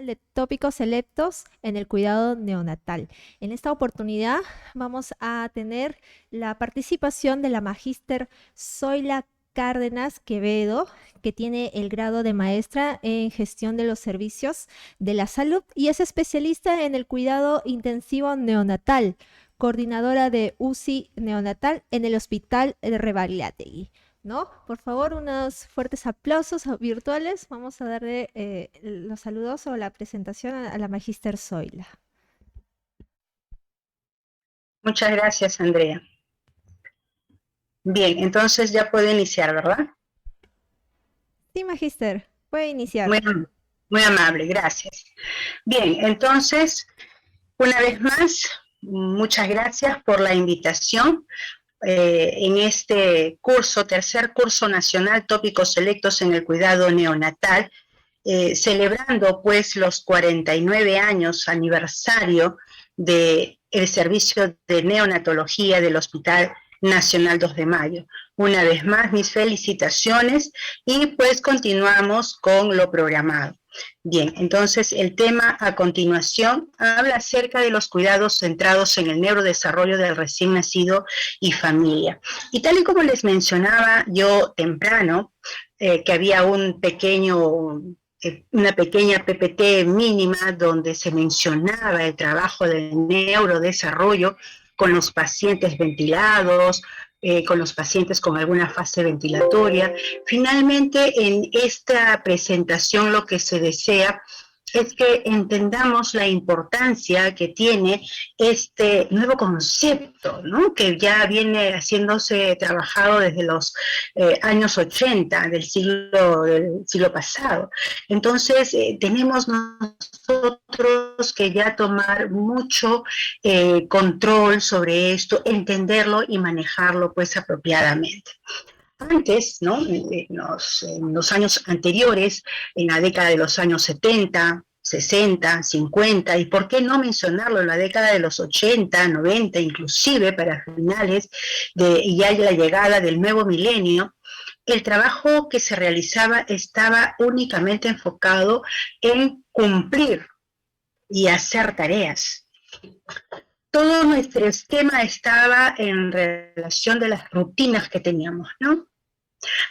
de tópicos selectos en el cuidado neonatal. En esta oportunidad vamos a tener la participación de la magíster Zoila Cárdenas Quevedo, que tiene el grado de maestra en gestión de los servicios de la salud y es especialista en el cuidado intensivo neonatal, coordinadora de UCI neonatal en el Hospital de Rebagliategui. ¿No? Por favor, unos fuertes aplausos virtuales. Vamos a darle los saludos o la presentación a la magíster Zoila. Muchas gracias, Andrea. Bien, entonces ya puedo iniciar, ¿verdad? Sí, magíster, puede iniciar. Muy amable, gracias. Bien, entonces, una vez más, muchas gracias por la invitación. En este curso, tercer curso nacional, tópicos selectos en el cuidado neonatal, celebrando pues los 49 años aniversario del servicio de neonatología del Hospital Nacional 2 de Mayo. Una vez más, mis felicitaciones y pues continuamos con lo programado. Bien, entonces el tema a continuación habla acerca de los cuidados centrados en el neurodesarrollo del recién nacido y familia. Y tal y como les mencionaba yo temprano, que había una pequeña PPT mínima donde se mencionaba el trabajo del neurodesarrollo con los pacientes ventilados, con los pacientes con alguna fase ventilatoria. Finalmente, en esta presentación lo que se desea es que entendamos la importancia que tiene este nuevo concepto, ¿no? Que ya viene haciéndose trabajado desde los años 80 del siglo pasado. Entonces, tenemos nosotros que ya tomar mucho control sobre esto, entenderlo y manejarlo pues apropiadamente. Antes, ¿no? En los años anteriores, en la década de los años 70, 60, 50, y por qué no mencionarlo en la década de los 80, 90, inclusive para finales y ya la llegada del nuevo milenio, el trabajo que se realizaba estaba únicamente enfocado en cumplir y hacer tareas. Todo nuestro esquema estaba en relación de las rutinas que teníamos, ¿no?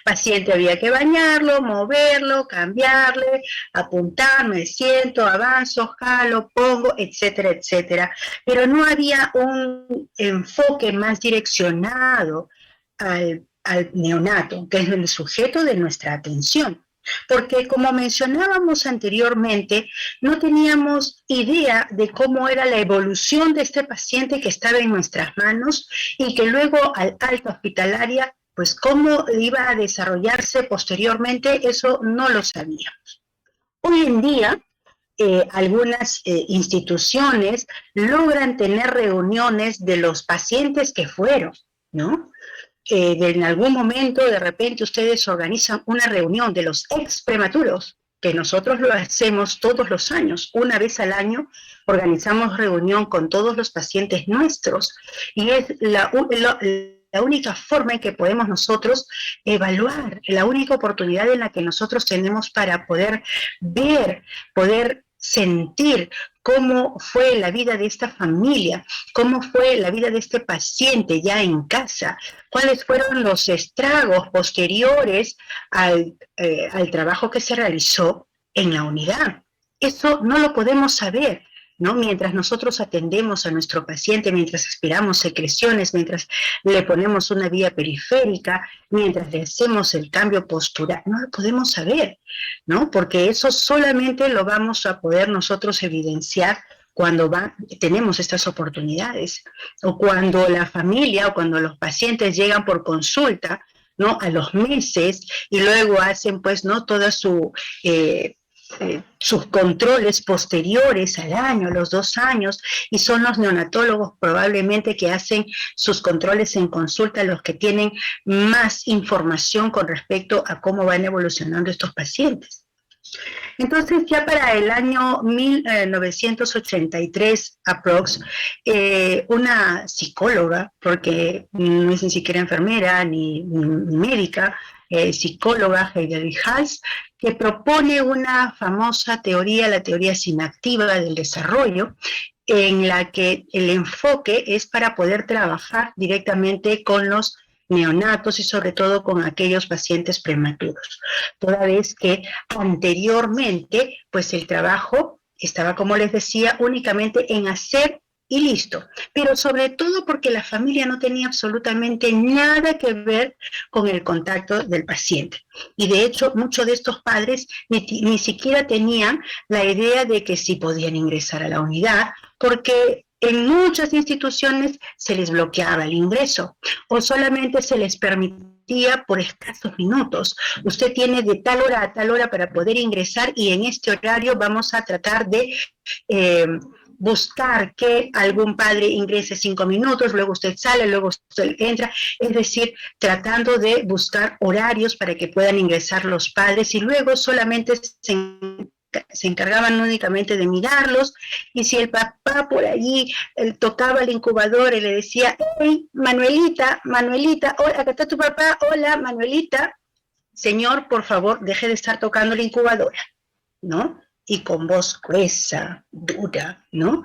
Paciente había que bañarlo, moverlo, cambiarle, apuntar, me siento, avanzo, jalo, pongo, etcétera, etcétera. Pero no había un enfoque más direccionado al neonato, que es el sujeto de nuestra atención. Porque como mencionábamos anteriormente, no teníamos idea de cómo era la evolución de este paciente que estaba en nuestras manos y que luego al alta hospitalaria, pues cómo iba a desarrollarse posteriormente, eso no lo sabíamos. Hoy en día, algunas instituciones logran tener reuniones de los pacientes que fueron, ¿no? En algún momento, de repente, ustedes organizan una reunión de los ex prematuros, que nosotros lo hacemos todos los años, una vez al año, organizamos reunión con todos los pacientes nuestros, y es la única forma en que podemos nosotros evaluar, la única oportunidad en la que nosotros tenemos para poder ver, poder sentir cómo fue la vida de esta familia, cómo fue la vida de este paciente ya en casa, cuáles fueron los estragos posteriores al trabajo que se realizó en la unidad. Eso no lo podemos saber, ¿no? Mientras nosotros atendemos a nuestro paciente, mientras aspiramos secreciones, mientras le ponemos una vía periférica, mientras le hacemos el cambio postural, no lo podemos saber, ¿no? Porque eso solamente lo vamos a poder nosotros evidenciar cuando tenemos estas oportunidades, o cuando la familia o cuando los pacientes llegan por consulta, ¿no? A los meses y luego hacen pues, ¿no? Toda sus controles posteriores al año, a los 2 años, y son los neonatólogos probablemente que hacen sus controles en consulta los que tienen más información con respecto a cómo van evolucionando estos pacientes. Entonces, ya para el año 1983, aprox, una psicóloga, porque no es ni siquiera enfermera ni médica, psicóloga Heidi Hals, que propone una famosa teoría, la teoría sinactiva del desarrollo, en la que el enfoque es para poder trabajar directamente con los neonatos y sobre todo con aquellos pacientes prematuros, toda vez que anteriormente pues el trabajo estaba, como les decía, únicamente en hacer y listo, pero sobre todo porque la familia no tenía absolutamente nada que ver con el contacto del paciente. Y de hecho, muchos de estos padres ni siquiera tenían la idea de que sí podían ingresar a la unidad, porque en muchas instituciones se les bloqueaba el ingreso o solamente se les permitía por escasos minutos. Usted tiene de tal hora a tal hora para poder ingresar y en este horario vamos a tratar de buscar que algún padre ingrese 5 minutos, luego usted sale, luego usted entra, es decir, tratando de buscar horarios para que puedan ingresar los padres y luego solamente se encargaban únicamente de mirarlos, y si el papá por allí tocaba el incubador y le decía, hey, Manuelita, hola, acá está tu papá, hola, Manuelita, señor, por favor, deje de estar tocando la incubadora, ¿no? Y con voz gruesa, dura, ¿no?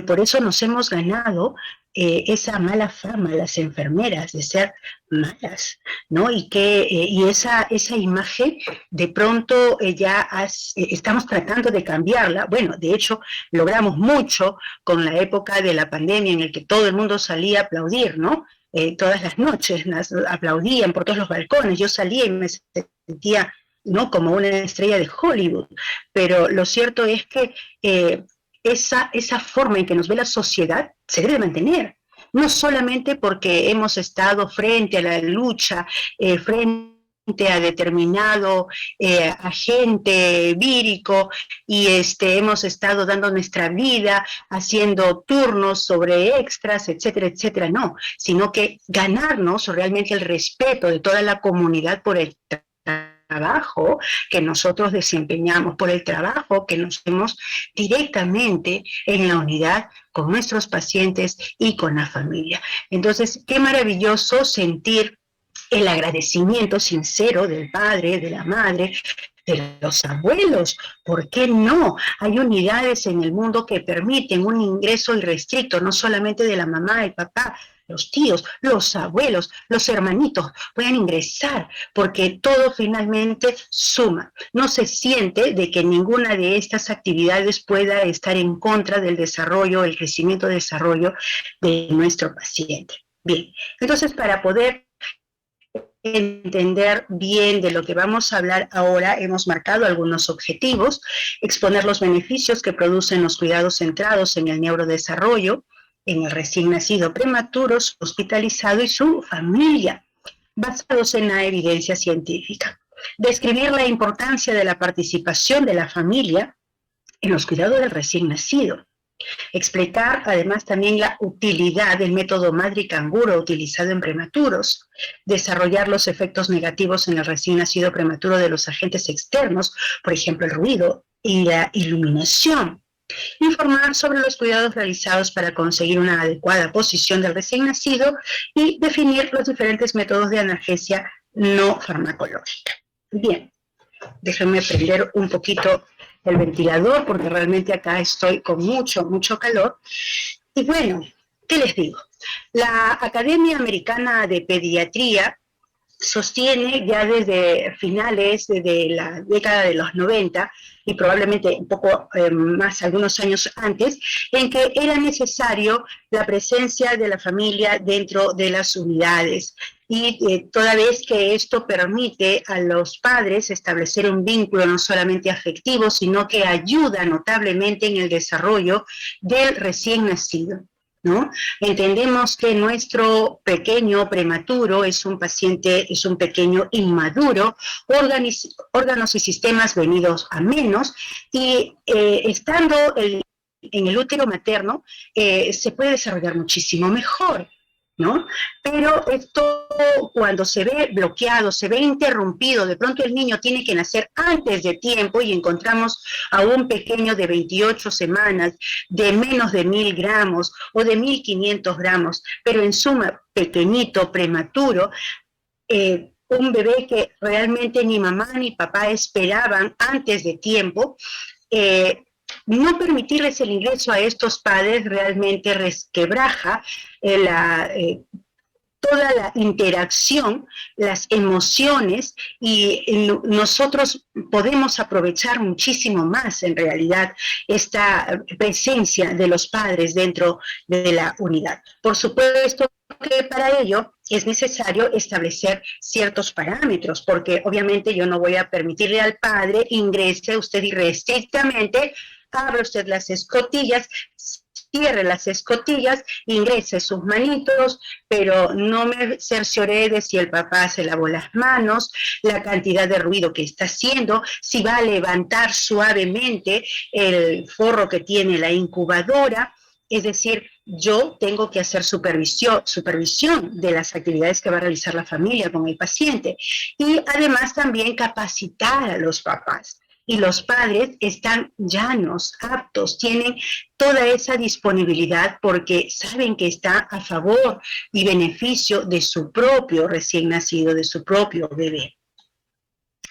Por eso nos hemos ganado esa mala fama, las enfermeras, de ser malas, ¿no? Y esa imagen, de pronto estamos tratando de cambiarla. Bueno, de hecho, logramos mucho con la época de la pandemia en el que todo el mundo salía a aplaudir, ¿no? Todas las noches aplaudían por todos los balcones. Yo salía y me sentía, ¿no?, como una estrella de Hollywood, pero lo cierto es que esa forma en que nos ve la sociedad se debe mantener, no solamente porque hemos estado frente a la lucha, frente a determinado agente vírico y hemos estado dando nuestra vida haciendo turnos sobre extras, etcétera, etcétera, no, sino que ganarnos realmente el respeto de toda la comunidad por el trabajo que nosotros desempeñamos, por el trabajo que nos hacemos directamente en la unidad con nuestros pacientes y con la familia. Entonces, qué maravilloso sentir el agradecimiento sincero del padre, de la madre, de los abuelos. ¿Por qué no? Hay unidades en el mundo que permiten un ingreso irrestricto, no solamente de la mamá, el papá, los tíos, los abuelos, los hermanitos pueden ingresar, porque todo finalmente suma. No se siente de que ninguna de estas actividades pueda estar en contra del desarrollo, el crecimiento, desarrollo de nuestro paciente. Bien, entonces para poder entender bien de lo que vamos a hablar ahora, hemos marcado algunos objetivos: exponer los beneficios que producen los cuidados centrados en el neurodesarrollo, en el recién nacido prematuro, hospitalizado y su familia, basados en la evidencia científica. Describir la importancia de la participación de la familia en los cuidados del recién nacido. Explicar además también la utilidad del método madre canguro utilizado en prematuros, desarrollar los efectos negativos en el recién nacido prematuro de los agentes externos, por ejemplo el ruido y la iluminación, informar sobre los cuidados realizados para conseguir una adecuada posición del recién nacido y definir los diferentes métodos de analgesia no farmacológica. Bien, déjenme prender un poquito el ventilador porque realmente acá estoy con mucho calor. Y bueno, ¿qué les digo? La Academia Americana de Pediatría sostiene ya desde finales de la década de los 90 y probablemente un poco más, algunos años antes, en que era necesario la presencia de la familia dentro de las unidades. Y toda vez que esto permite a los padres establecer un vínculo no solamente afectivo, sino que ayuda notablemente en el desarrollo del recién nacido, ¿no? Entendemos que nuestro pequeño prematuro es un paciente, es un pequeño inmaduro, órganos y sistemas venidos a menos, y estando en el útero materno se puede desarrollar muchísimo mejor, ¿no? Pero esto, cuando se ve bloqueado, se ve interrumpido, de pronto el niño tiene que nacer antes de tiempo y encontramos a un pequeño de 28 semanas, de menos de 1000 gramos o de 1500 gramos, pero en suma pequeñito, prematuro, un bebé que realmente ni mamá ni papá esperaban antes de tiempo. No permitirles el ingreso a estos padres realmente resquebraja toda la interacción, las emociones, y nosotros podemos aprovechar muchísimo más en realidad esta presencia de los padres dentro de la unidad. Por supuesto que para ello es necesario establecer ciertos parámetros, porque obviamente yo no voy a permitirle al padre ingrese usted irrestrictamente, abra usted las escotillas, cierre las escotillas, ingrese sus manitos, pero no me cercioré de si el papá se lavó las manos, la cantidad de ruido que está haciendo, si va a levantar suavemente el forro que tiene la incubadora. Es decir, yo tengo que hacer supervisión de las actividades que va a realizar la familia con el paciente, y además también capacitar a los papás. Y los padres están llanos, aptos, tienen toda esa disponibilidad porque saben que está a favor y beneficio de su propio recién nacido, de su propio bebé.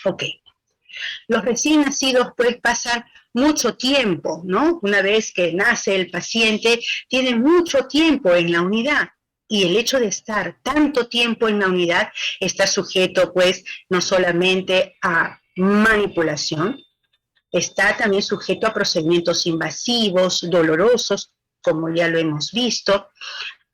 Ok. Los recién nacidos pues pasan mucho tiempo, ¿no? Una vez que nace el paciente, tiene mucho tiempo en la unidad. Y el hecho de estar tanto tiempo en la unidad está sujeto pues no solamente a manipulación, está también sujeto a procedimientos invasivos, dolorosos, como ya lo hemos visto.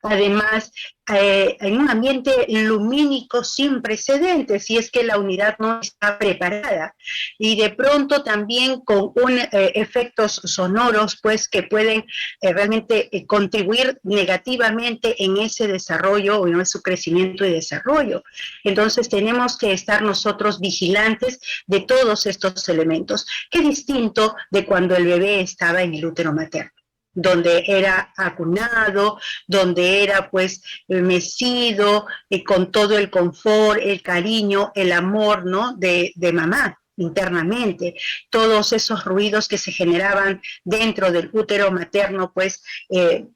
Además, en un ambiente lumínico sin precedentes, si es que la unidad no está preparada, y de pronto también con efectos sonoros, pues que pueden realmente contribuir negativamente en ese desarrollo o en su crecimiento y desarrollo. Entonces tenemos que estar nosotros vigilantes de todos estos elementos. Qué distinto de cuando el bebé estaba en el útero materno, donde era acunado, donde era pues mecido, con todo el confort, el cariño, el amor, ¿no? de mamá internamente. Todos esos ruidos que se generaban dentro del útero materno, pues que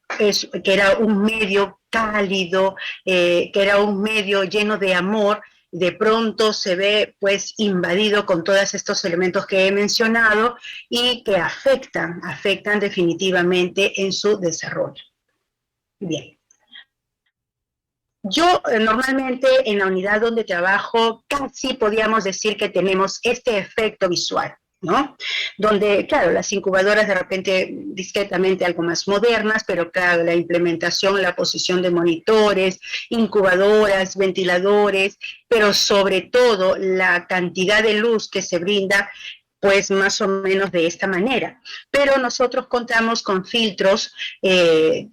era un medio cálido, que era un medio lleno de amor, de pronto se ve pues invadido con todos estos elementos que he mencionado y que afectan definitivamente en su desarrollo. Bien. Yo normalmente en la unidad donde trabajo casi podríamos decir que tenemos este efecto visual, ¿no? Donde, claro, las incubadoras de repente discretamente algo más modernas, pero claro, la implementación, la posición de monitores, incubadoras, ventiladores, pero sobre todo la cantidad de luz que se brinda, pues más o menos de esta manera. Pero nosotros contamos con filtros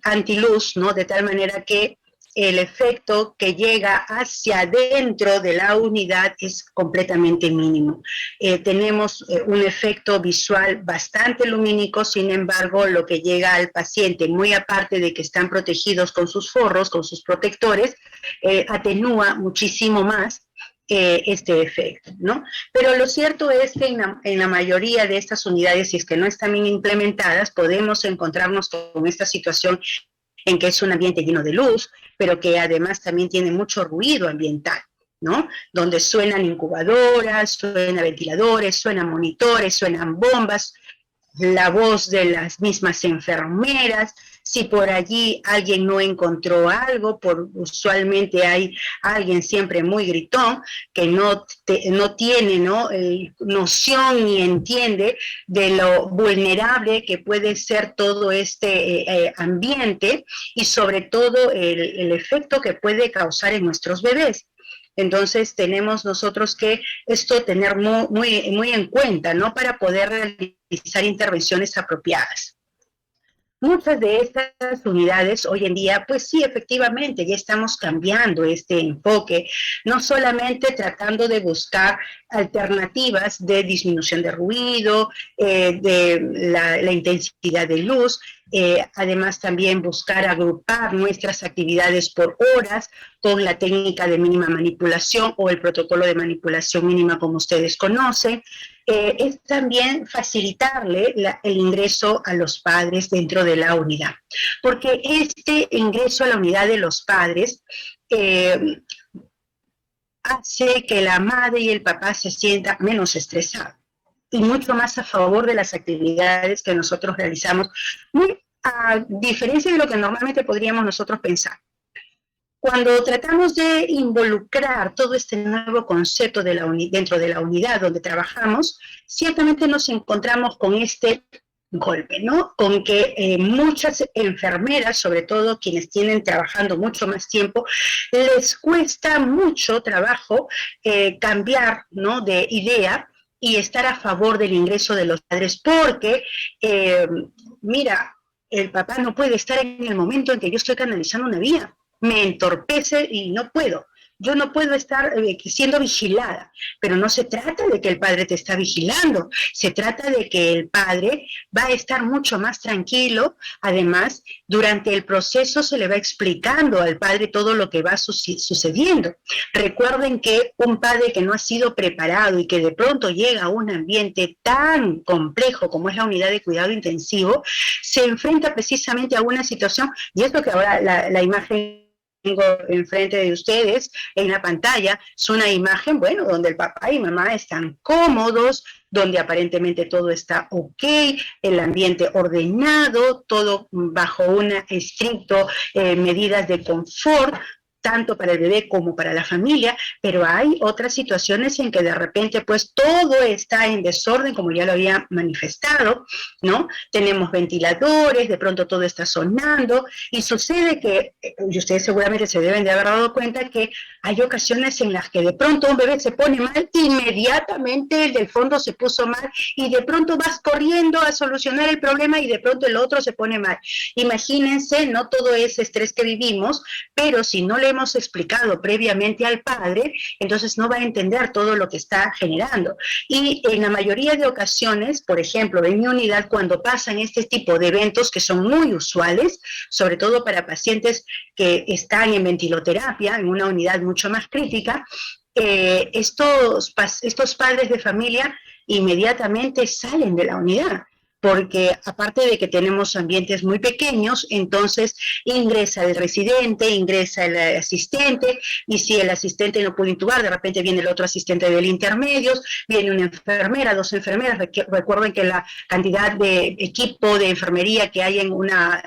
antiluz, ¿no? De tal manera que el efecto que llega hacia adentro de la unidad es completamente mínimo. Tenemos un efecto visual bastante lumínico, sin embargo, lo que llega al paciente, muy aparte de que están protegidos con sus forros, con sus protectores, atenúa muchísimo más este efecto, ¿no? Pero lo cierto es que en la mayoría de estas unidades, si es que no están bien implementadas, podemos encontrarnos con esta situación en que es un ambiente lleno de luz, pero que además también tiene mucho ruido ambiental, ¿no? Donde suenan incubadoras, suenan ventiladores, suenan monitores, suenan bombas, la voz de las mismas enfermeras. Si por allí alguien no encontró algo, usualmente hay alguien siempre muy gritón que no tiene, ¿no? Noción ni entiende de lo vulnerable que puede ser todo este ambiente, y sobre todo el efecto que puede causar en nuestros bebés. Entonces tenemos nosotros que esto tener muy en cuenta, ¿no? Para poder realizar intervenciones apropiadas. Muchas de estas unidades hoy en día, pues sí, efectivamente, ya estamos cambiando este enfoque, no solamente tratando de buscar alternativas de disminución de ruido, de la intensidad de luz, además también buscar agrupar nuestras actividades por horas con la técnica de mínima manipulación o el protocolo de manipulación mínima, como ustedes conocen. Es también facilitarle el ingreso a los padres dentro de la unidad, porque este ingreso a la unidad de los padres hace que la madre y el papá se sientan menos estresados y mucho más a favor de las actividades que nosotros realizamos, muy a diferencia de lo que normalmente podríamos nosotros pensar. Cuando tratamos de involucrar todo este nuevo concepto dentro de la unidad donde trabajamos, ciertamente nos encontramos con este golpe, ¿no? Con que muchas enfermeras, sobre todo quienes tienen trabajando mucho más tiempo, les cuesta mucho trabajo cambiar, ¿no?, de idea y estar a favor del ingreso de los padres, porque, mira, el papá no puede estar en el momento en que yo estoy canalizando una vía, me entorpece y no puedo. Yo no puedo estar siendo vigilada, pero no se trata de que el padre te está vigilando, se trata de que el padre va a estar mucho más tranquilo. Además, durante el proceso se le va explicando al padre todo lo que va sucediendo. Recuerden que un padre que no ha sido preparado y que de pronto llega a un ambiente tan complejo como es la unidad de cuidado intensivo, se enfrenta precisamente a una situación, y es lo que ahora la imagen tengo enfrente de ustedes en la pantalla, es una imagen, bueno, donde el papá y mamá están cómodos, donde aparentemente todo está ok, el ambiente ordenado, todo bajo una estricto medidas de confort, tanto para el bebé como para la familia, pero hay otras situaciones en que de repente pues todo está en desorden, como ya lo había manifestado, ¿no? Tenemos ventiladores, de pronto todo está sonando, y sucede que, y ustedes seguramente se deben de haber dado cuenta que hay ocasiones en las que de pronto un bebé se pone mal, inmediatamente el del fondo se puso mal, y de pronto vas corriendo a solucionar el problema y de pronto el otro se pone mal. Imagínense, no todo ese estrés que vivimos, pero si no le hemos explicado previamente al padre, entonces no va a entender todo lo que está generando. Y en la mayoría de ocasiones, por ejemplo, en mi unidad, cuando pasan este tipo de eventos que son muy usuales, sobre todo para pacientes que están en ventiloterapia, en una unidad mucho más crítica, estos padres de familia inmediatamente salen de la unidad, porque aparte de que tenemos ambientes muy pequeños, entonces ingresa el residente, ingresa el asistente, y si el asistente no puede intubar, de repente viene el otro asistente del intermedios, viene una enfermera, dos enfermeras. Recuerden que la cantidad de equipo de enfermería que hay en una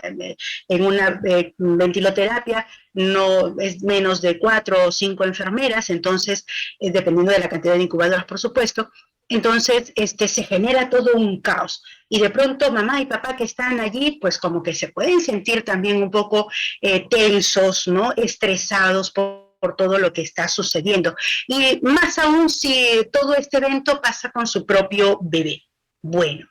ventiloterapia no es menos de 4 o 5 enfermeras, entonces, dependiendo de la cantidad de incubadoras, por supuesto. Entonces se genera todo un caos, y de pronto mamá y papá que están allí pues como que se pueden sentir también un poco tensos, ¿no?, estresados por todo lo que está sucediendo, y más aún si todo este evento pasa con su propio bebé. Bueno,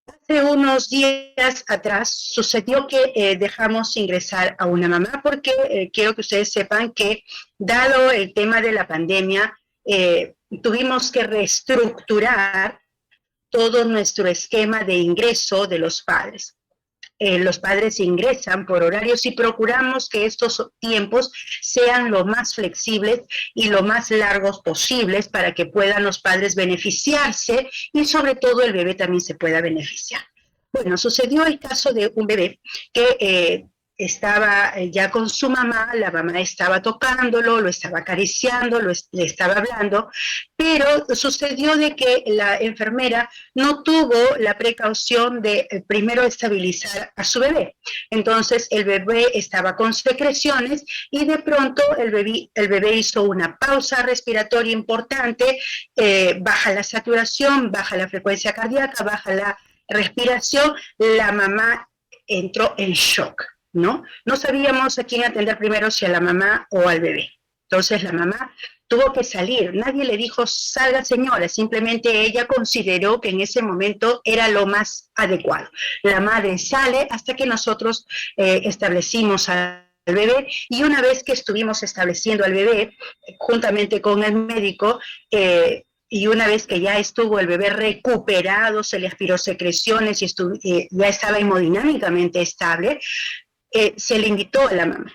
hace unos días atrás sucedió que dejamos ingresar a una mamá porque quiero que ustedes sepan que, dado el tema de la pandemia, tuvimos que reestructurar todo nuestro esquema de ingreso de los padres. Los padres ingresan por horarios y procuramos que estos tiempos sean lo más flexibles y lo más largos posibles para que puedan los padres beneficiarse y sobre todo el bebé también se pueda beneficiar. Bueno, sucedió el caso de un bebé que estaba ya con su mamá, la mamá estaba tocándolo, lo estaba acariciando, le estaba hablando, pero sucedió de que la enfermera no tuvo la precaución de primero estabilizar a su bebé. Entonces el bebé estaba con secreciones y de pronto el bebé hizo una pausa respiratoria importante, baja la saturación, baja la frecuencia cardíaca, baja la respiración, la mamá entró en shock, ¿no? No sabíamos a quién atender primero, si a la mamá o al bebé. Entonces la mamá tuvo que salir, nadie le dijo salga señora, simplemente ella consideró que en ese momento era lo más adecuado. La madre sale hasta que nosotros establecimos al bebé, y una vez que estuvimos estableciendo al bebé, juntamente con el médico, y una vez que ya estuvo el bebé recuperado, se le aspiró secreciones y ya estaba hemodinámicamente estable, se le invitó a la mamá.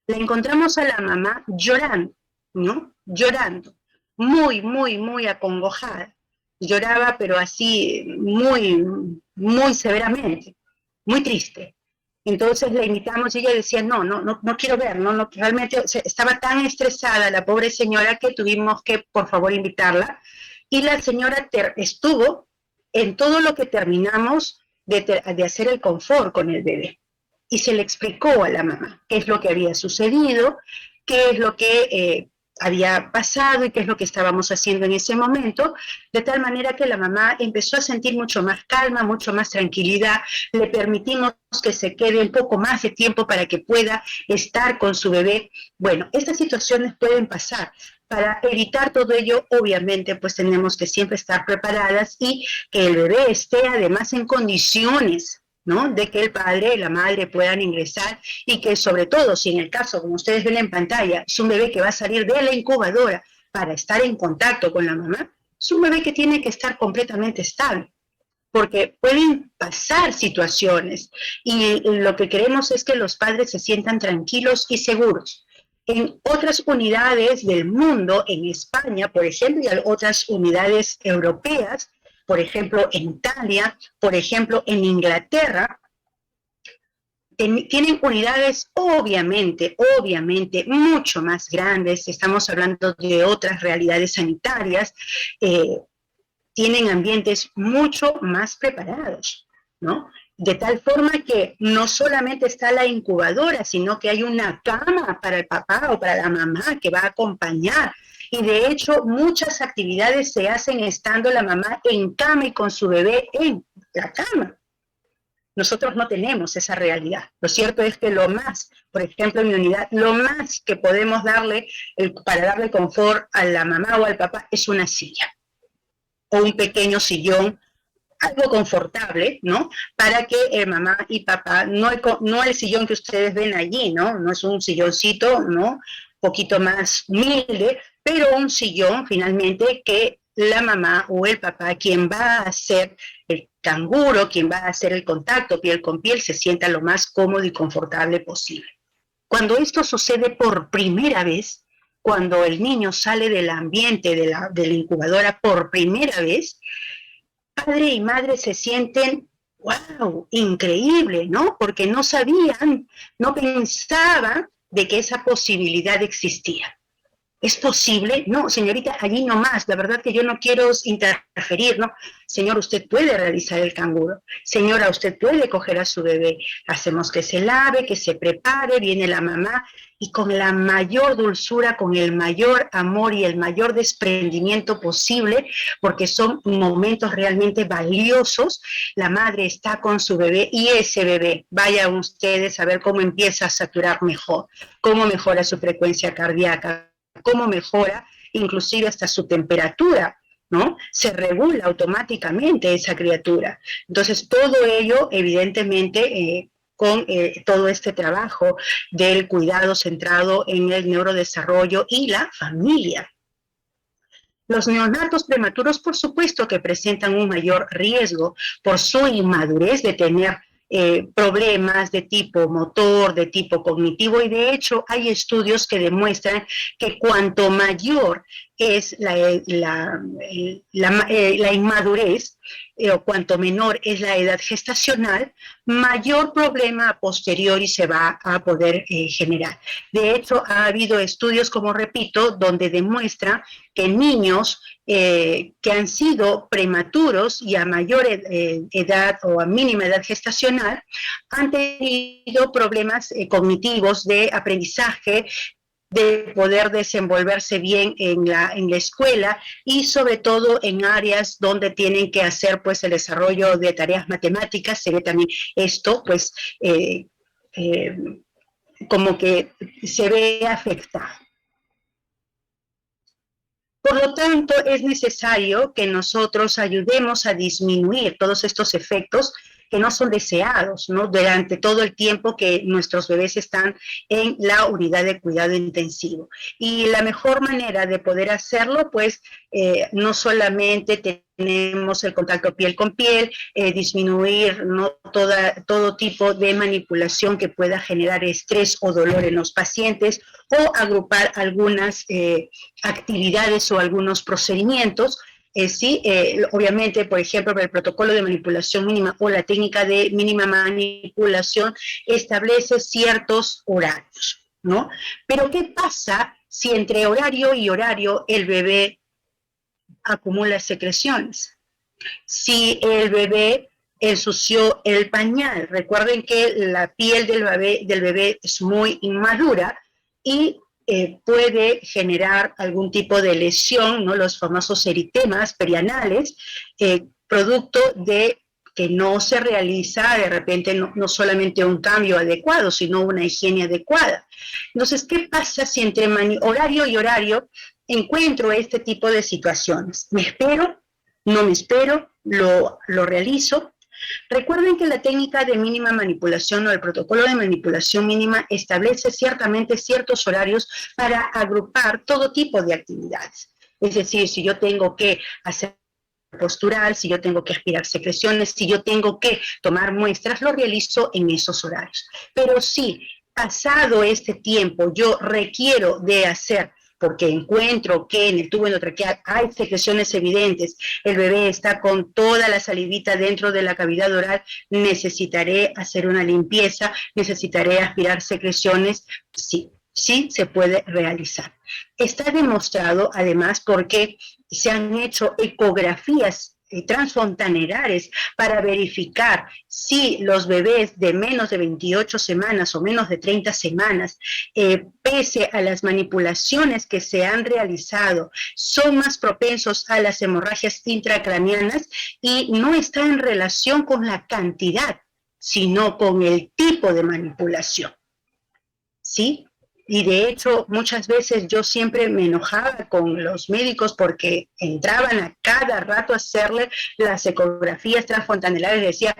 La encontramos a la mamá llorando, ¿no? Llorando, muy, muy, muy acongojada. Lloraba, pero así, muy, muy severamente, muy triste. Entonces la invitamos y ella decía, no quiero ver, realmente o sea, estaba tan estresada la pobre señora que tuvimos que, por favor, invitarla. Y la señora estuvo en todo lo que terminamos de hacer el confort con el bebé. Y se le explicó a la mamá qué es lo que había sucedido, qué es lo que había pasado y qué es lo que estábamos haciendo en ese momento, de tal manera que la mamá empezó a sentir mucho más calma, mucho más tranquilidad. Le permitimos que se quede un poco más de tiempo para que pueda estar con su bebé. Bueno, estas situaciones pueden pasar. Para evitar todo ello, obviamente, pues tenemos que siempre estar preparadas y que el bebé esté además en condiciones, ¿no?, de que el padre y la madre puedan ingresar y que sobre todo, si en el caso, como ustedes ven en pantalla, es un bebé que va a salir de la incubadora para estar en contacto con la mamá, es un bebé que tiene que estar completamente estable, porque pueden pasar situaciones y lo que queremos es que los padres se sientan tranquilos y seguros. En otras unidades del mundo, en España, por ejemplo, y otras unidades europeas, por ejemplo, en Italia, por ejemplo, en Inglaterra, tienen unidades obviamente mucho más grandes. Estamos hablando de otras realidades sanitarias, tienen ambientes mucho más preparados, ¿no? De tal forma que no solamente está la incubadora, sino que hay una cama para el papá o para la mamá que va a acompañar. Y de hecho, muchas actividades se hacen estando la mamá en cama y con su bebé en la cama. Nosotros no tenemos esa realidad. Lo cierto es que lo más, por ejemplo, en mi unidad, lo más que podemos darle para darle confort a la mamá o al papá es una silla o un pequeño sillón, algo confortable, ¿no? Para que mamá y papá, no el sillón que ustedes ven allí, ¿no? No es un silloncito, ¿no? Un poquito más humilde, pero un sillón finalmente que la mamá o el papá, quien va a hacer el canguro, quien va a hacer el contacto piel con piel, se sienta lo más cómodo y confortable posible. Cuando esto sucede por primera vez, cuando el niño sale del ambiente de la incubadora por primera vez, padre y madre se sienten, wow, increíble, ¿no? Porque no sabían, no pensaban de que esa posibilidad existía. ¿Es posible? No, señorita, allí no más. La verdad que yo no quiero interferir, ¿no? Señor, usted puede realizar el canguro. Señora, usted puede coger a su bebé. Hacemos que se lave, que se prepare, viene la mamá y con la mayor dulzura, con el mayor amor y el mayor desprendimiento posible, porque son momentos realmente valiosos. La madre está con su bebé y ese bebé, vayan ustedes a ver cómo empieza a saturar mejor, cómo mejora su frecuencia cardíaca, cómo mejora inclusive hasta su temperatura, ¿no? Se regula automáticamente esa criatura. Entonces, todo ello, evidentemente, con todo este trabajo del cuidado centrado en el neurodesarrollo y la familia. Los neonatos prematuros, por supuesto, que presentan un mayor riesgo por su inmadurez de tener problemas de tipo motor, de tipo cognitivo, y de hecho hay estudios que demuestran que cuanto mayor es la inmadurez, o cuanto menor es la edad gestacional, mayor problema a posteriori se va a poder generar. De hecho, ha habido estudios, como repito, donde demuestra que niños que han sido prematuros y a mayor edad o a mínima edad gestacional han tenido problemas cognitivos de aprendizaje, de poder desenvolverse bien en la escuela y sobre todo en áreas donde tienen que hacer pues el desarrollo de tareas matemáticas. Se ve también esto pues como que se ve afectado. Por lo tanto, es necesario que nosotros ayudemos a disminuir todos estos efectos que no son deseados, ¿no?, durante todo el tiempo que nuestros bebés están en la unidad de cuidado intensivo. Y la mejor manera de poder hacerlo, pues, no solamente tenemos el contacto piel con piel, disminuir, ¿no?, todo tipo de manipulación que pueda generar estrés o dolor en los pacientes, o agrupar algunas actividades o algunos procedimientos, Sí, obviamente, por ejemplo, el protocolo de manipulación mínima o la técnica de mínima manipulación establece ciertos horarios, ¿no? Pero ¿qué pasa si entre horario y horario el bebé acumula secreciones? Si el bebé ensució el pañal, recuerden que la piel del bebé es muy inmadura y puede generar algún tipo de lesión, ¿no? Los famosos eritemas perianales, producto de que no se realiza de repente no solamente un cambio adecuado, sino una higiene adecuada. Entonces, ¿qué pasa si entre horario y horario encuentro este tipo de situaciones? ¿Me espero? ¿No me espero? ¿Lo realizo? Recuerden que la técnica de mínima manipulación o el protocolo de manipulación mínima establece ciertamente ciertos horarios para agrupar todo tipo de actividades. Es decir, si yo tengo que hacer postural, si yo tengo que aspirar secreciones, si yo tengo que tomar muestras, lo realizo en esos horarios. Pero si pasado este tiempo yo requiero de hacer, porque encuentro que en el tubo endotraqueal hay secreciones evidentes, el bebé está con toda la salivita dentro de la cavidad oral, necesitaré hacer una limpieza, necesitaré aspirar secreciones, sí, sí se puede realizar. Está demostrado, además, porque se han hecho ecografías transfontanelares para verificar si los bebés de menos de 28 semanas o menos de 30 semanas, pese a las manipulaciones que se han realizado, son más propensos a las hemorragias intracraneanas y no está en relación con la cantidad, sino con el tipo de manipulación. ¿Sí? Y de hecho, muchas veces yo siempre me enojaba con los médicos porque entraban a cada rato a hacerle las ecografías transfontanelares y decía,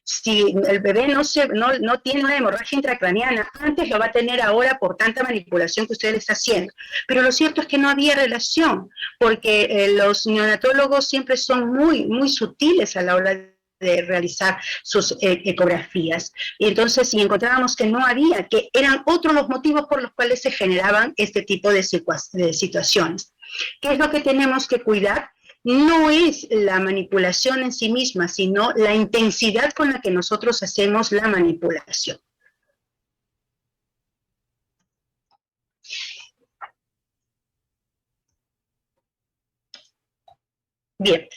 si el bebé no tiene una hemorragia intracraneana, antes lo va a tener ahora por tanta manipulación que usted le está haciendo. Pero lo cierto es que no había relación, porque los neonatólogos siempre son muy, muy sutiles a la hora de realizar sus ecografías. Y entonces, si encontrábamos que no había, que eran otros los motivos por los cuales se generaban este tipo de situaciones. ¿Qué es lo que tenemos que cuidar? No es la manipulación en sí misma, sino la intensidad con la que nosotros hacemos la manipulación. Bien,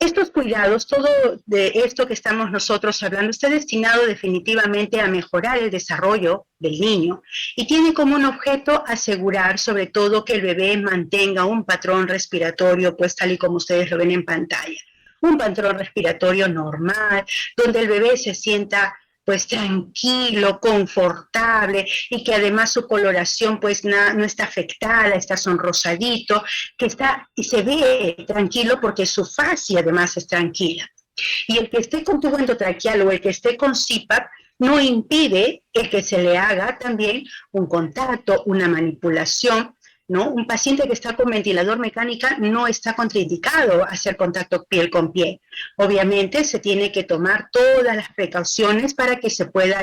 estos cuidados, todo de esto que estamos nosotros hablando, está destinado definitivamente a mejorar el desarrollo del niño y tiene como un objeto asegurar sobre todo que el bebé mantenga un patrón respiratorio, pues tal y como ustedes lo ven en pantalla. Un patrón respiratorio normal, donde el bebé se sienta pues tranquilo, confortable y que además su coloración pues no está afectada, está sonrosadito, que está y se ve tranquilo porque su fascia además es tranquila. Y el que esté con tubo endotraqueal o el que esté con CPAP no impide el que se le haga también un contacto, una manipulación, ¿no? Un paciente que está con ventilador mecánica no está contraindicado a hacer contacto piel con piel. Obviamente se tiene que tomar todas las precauciones para que se pueda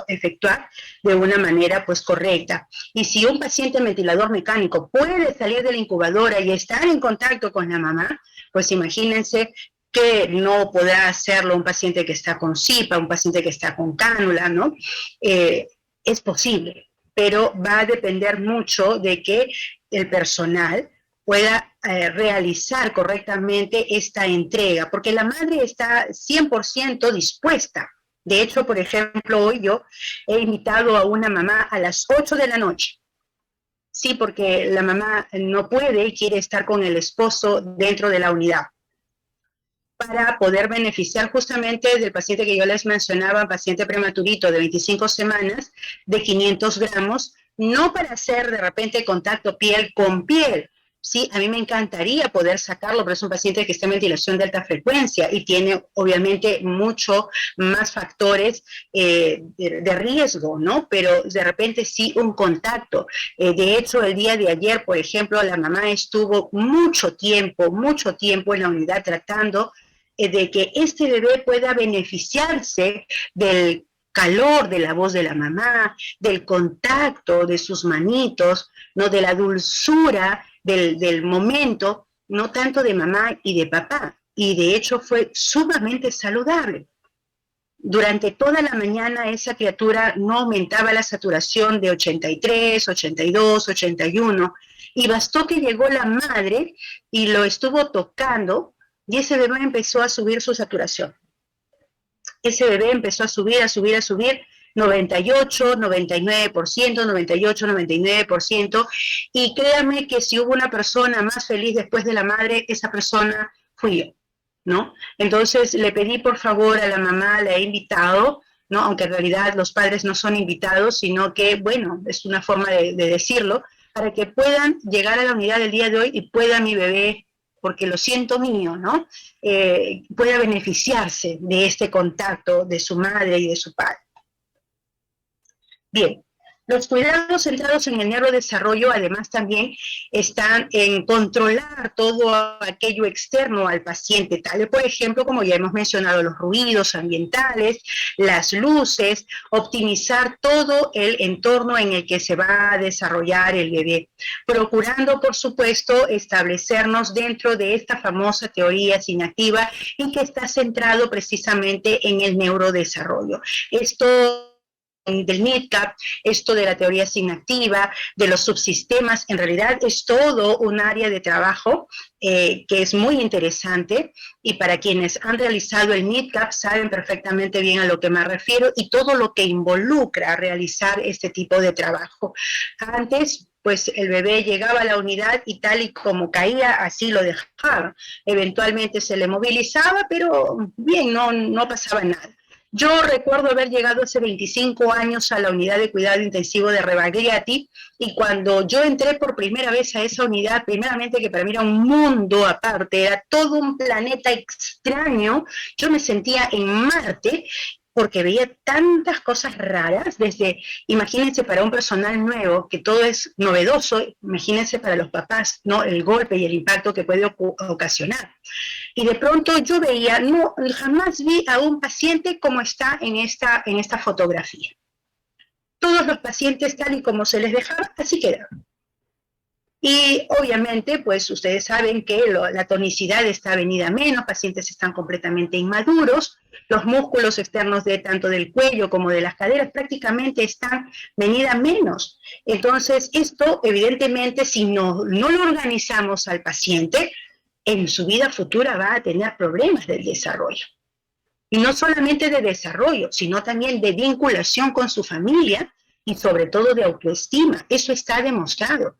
efectuar de una manera pues correcta. Y si un paciente en ventilador mecánico puede salir de la incubadora y estar en contacto con la mamá, pues imagínense que no podrá hacerlo un paciente que está con CIPA, un paciente que está con cánula, ¿no? Es posible, pero va a depender mucho de que el personal pueda realizar correctamente esta entrega, porque la madre está 100% dispuesta. De hecho, por ejemplo, hoy yo he invitado a una mamá a las 8 de la noche. Sí, porque la mamá no puede y quiere estar con el esposo dentro de la unidad, para poder beneficiar justamente del paciente que yo les mencionaba, paciente prematurito de 25 semanas, de 500 gramos, no para hacer de repente contacto piel con piel. Sí, a mí me encantaría poder sacarlo, pero es un paciente que está en ventilación de alta frecuencia y tiene obviamente mucho más factores de riesgo, ¿no? Pero de repente sí un contacto. De hecho, el día de ayer, por ejemplo, la mamá estuvo mucho tiempo en la unidad tratando de que este bebé pueda beneficiarse del calor de la voz de la mamá, del contacto de sus manitos, ¿no? De la dulzura del momento, no tanto de mamá y de papá, y de hecho fue sumamente saludable. Durante toda la mañana esa criatura no aumentaba la saturación de 83, 82, 81, y bastó que llegó la madre y lo estuvo tocando, y ese bebé empezó a subir su saturación. Ese bebé empezó a subir, a subir, a subir, 98, 99%, 98, 99%, y créanme que si hubo una persona más feliz después de la madre, esa persona fui yo, ¿no? Entonces le pedí por favor a la mamá, la he invitado, ¿no? Aunque en realidad los padres no son invitados, sino que, bueno, es una forma de decirlo, para que puedan llegar a la unidad del día de hoy y pueda mi bebé, porque lo siento mío, ¿no? Pueda beneficiarse de este contacto de su madre y de su padre. Bien, los cuidados centrados en el neurodesarrollo además también están en controlar todo aquello externo al paciente, tal por ejemplo, como ya hemos mencionado, los ruidos ambientales, las luces, optimizar todo el entorno en el que se va a desarrollar el bebé, procurando, por supuesto, establecernos dentro de esta famosa teoría sinactiva y que está centrado precisamente en el neurodesarrollo. Esto del NIDCAP, esto de la teoría sinactiva, de los subsistemas, en realidad es todo un área de trabajo que es muy interesante, y para quienes han realizado el NIDCAP saben perfectamente bien a lo que me refiero y todo lo que involucra realizar este tipo de trabajo. Antes, pues el bebé llegaba a la unidad y tal y como caía, así lo dejaban. Eventualmente se le movilizaba, pero bien, no pasaba nada. Yo recuerdo haber llegado hace 25 años a la unidad de cuidado intensivo de Rebagliati, y cuando yo entré por primera vez a esa unidad, primeramente que para mí era un mundo aparte, era todo un planeta extraño, yo me sentía en Marte, porque veía tantas cosas raras, desde, imagínense para un personal nuevo, que todo es novedoso, imagínense para los papás, ¿no? El golpe y el impacto que puede ocasionar. Y de pronto yo veía, no, jamás vi a un paciente como está en esta fotografía. Todos los pacientes tal y como se les dejaba, así quedaron. Y obviamente, pues ustedes saben que la tonicidad está venida menos, pacientes están completamente inmaduros, los músculos externos de tanto del cuello como de las caderas prácticamente están venida menos. Entonces, esto evidentemente, si no lo organizamos al paciente, en su vida futura va a tener problemas del desarrollo. Y no solamente de desarrollo, sino también de vinculación con su familia y sobre todo de autoestima. Eso está demostrado,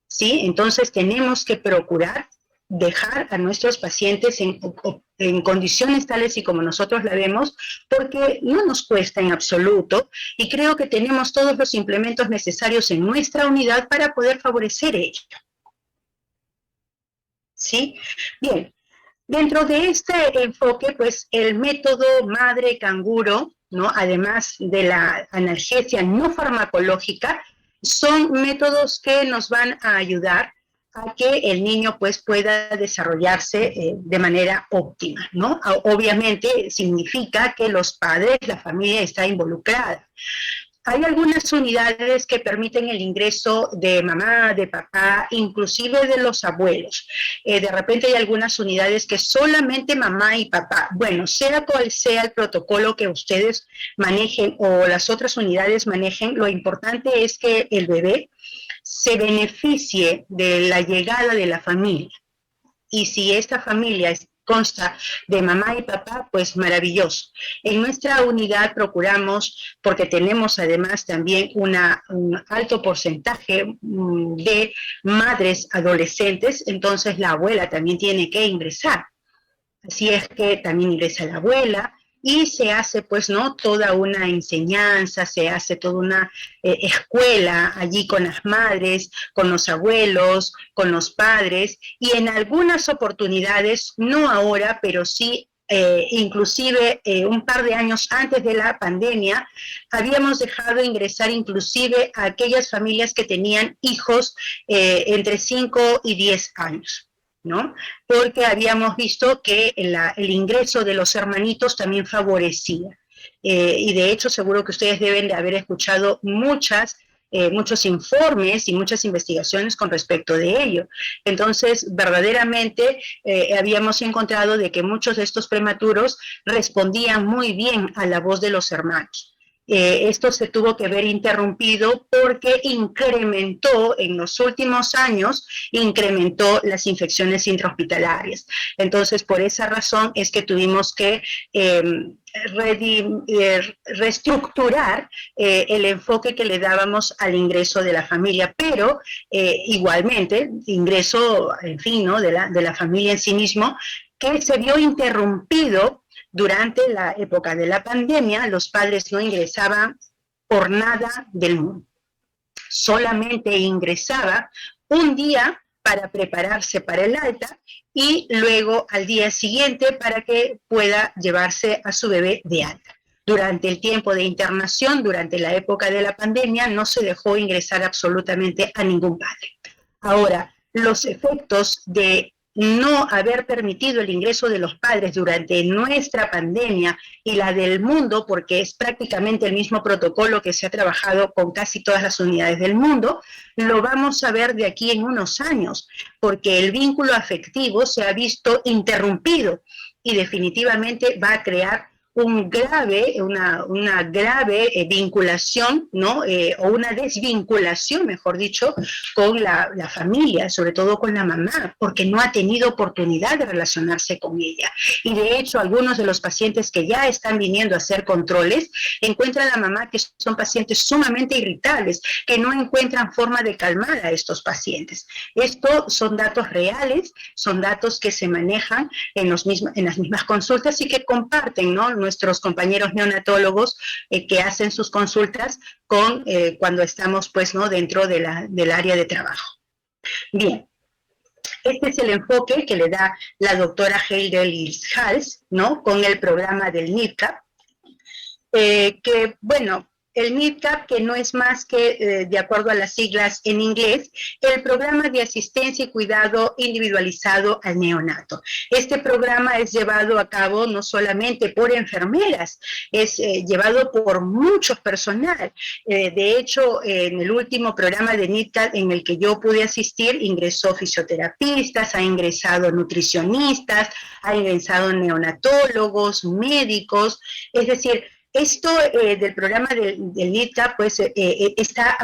¿sí? Entonces tenemos que procurar dejar a nuestros pacientes en condiciones tales y como nosotros la vemos, porque no nos cuesta en absoluto, y creo que tenemos todos los implementos necesarios en nuestra unidad para poder favorecer ello. ¿Sí? Bien, dentro de este enfoque, pues el método madre canguro, ¿no? Además de la analgesia no farmacológica, son métodos que nos van a ayudar a que el niño pues pueda desarrollarse de manera óptima, ¿no? Obviamente significa que los padres, la familia está involucrada. Hay algunas unidades que permiten el ingreso de mamá, de papá, inclusive de los abuelos. De repente hay algunas unidades que solamente mamá y papá. Bueno, sea cual sea el protocolo que ustedes manejen o las otras unidades manejen, lo importante es que el bebé se beneficie de la llegada de la familia. Y si esta familia consta de mamá y papá, pues maravilloso. En nuestra unidad procuramos, porque tenemos además también un alto porcentaje de madres adolescentes, entonces la abuela también tiene que ingresar. Así es que también ingresa la abuela, y se hace pues no toda una enseñanza, se hace toda una escuela allí con las madres, con los abuelos, con los padres, y en algunas oportunidades, no ahora, pero sí inclusive un par de años antes de la pandemia, habíamos dejado ingresar inclusive a aquellas familias que tenían hijos entre 5 y 10 años. ¿No? Porque habíamos visto que el ingreso de los hermanitos también favorecía. Y de hecho seguro que ustedes deben de haber escuchado muchas muchos informes y muchas investigaciones con respecto de ello. Entonces, verdaderamente habíamos encontrado de que muchos de estos prematuros respondían muy bien a la voz de los hermanos. Esto se tuvo que ver interrumpido porque incrementó en los últimos años, incrementó las infecciones intrahospitalarias. Entonces, por esa razón es que tuvimos que reestructurar el enfoque que le dábamos al ingreso de la familia, pero igualmente, ingreso, en fin, ¿no? de la familia en sí mismo, que se vio interrumpido durante la época de la pandemia. Los padres no ingresaban por nada del mundo. Solamente ingresaba un día para prepararse para el alta y luego al día siguiente para que pueda llevarse a su bebé de alta. Durante el tiempo de internación, durante la época de la pandemia, no se dejó ingresar absolutamente a ningún padre. Ahora, los efectos de no haber permitido el ingreso de los padres durante nuestra pandemia y la del mundo, porque es prácticamente el mismo protocolo que se ha trabajado con casi todas las unidades del mundo, lo vamos a ver de aquí en unos años, porque el vínculo afectivo se ha visto interrumpido y definitivamente va a crear una grave vinculación, ¿no? O una desvinculación, mejor dicho, con la familia, sobre todo con la mamá, porque no ha tenido oportunidad de relacionarse con ella. Y de hecho, algunos de los pacientes que ya están viniendo a hacer controles, encuentran a la mamá que son pacientes sumamente irritables, que no encuentran forma de calmar a estos pacientes. Estos son datos reales, son datos que se manejan en las mismas consultas y que comparten, ¿no? Nuestros compañeros neonatólogos que hacen sus consultas cuando estamos pues, ¿no? dentro del área de trabajo. Bien, este es el enfoque que le da la doctora Heidel-Hals, ¿no? Con el programa del NIDCAP, que bueno, el NIDCAP, que no es más que, de acuerdo a las siglas en inglés, el Programa de Asistencia y Cuidado Individualizado al Neonato. Este programa es llevado a cabo no solamente por enfermeras, es llevado por mucho personal. De hecho, en el último programa de NIDCAP en el que yo pude asistir, ingresó fisioterapistas, ha ingresado nutricionistas, ha ingresado neonatólogos, médicos, es decir, esto del programa del NIDCAP pues, está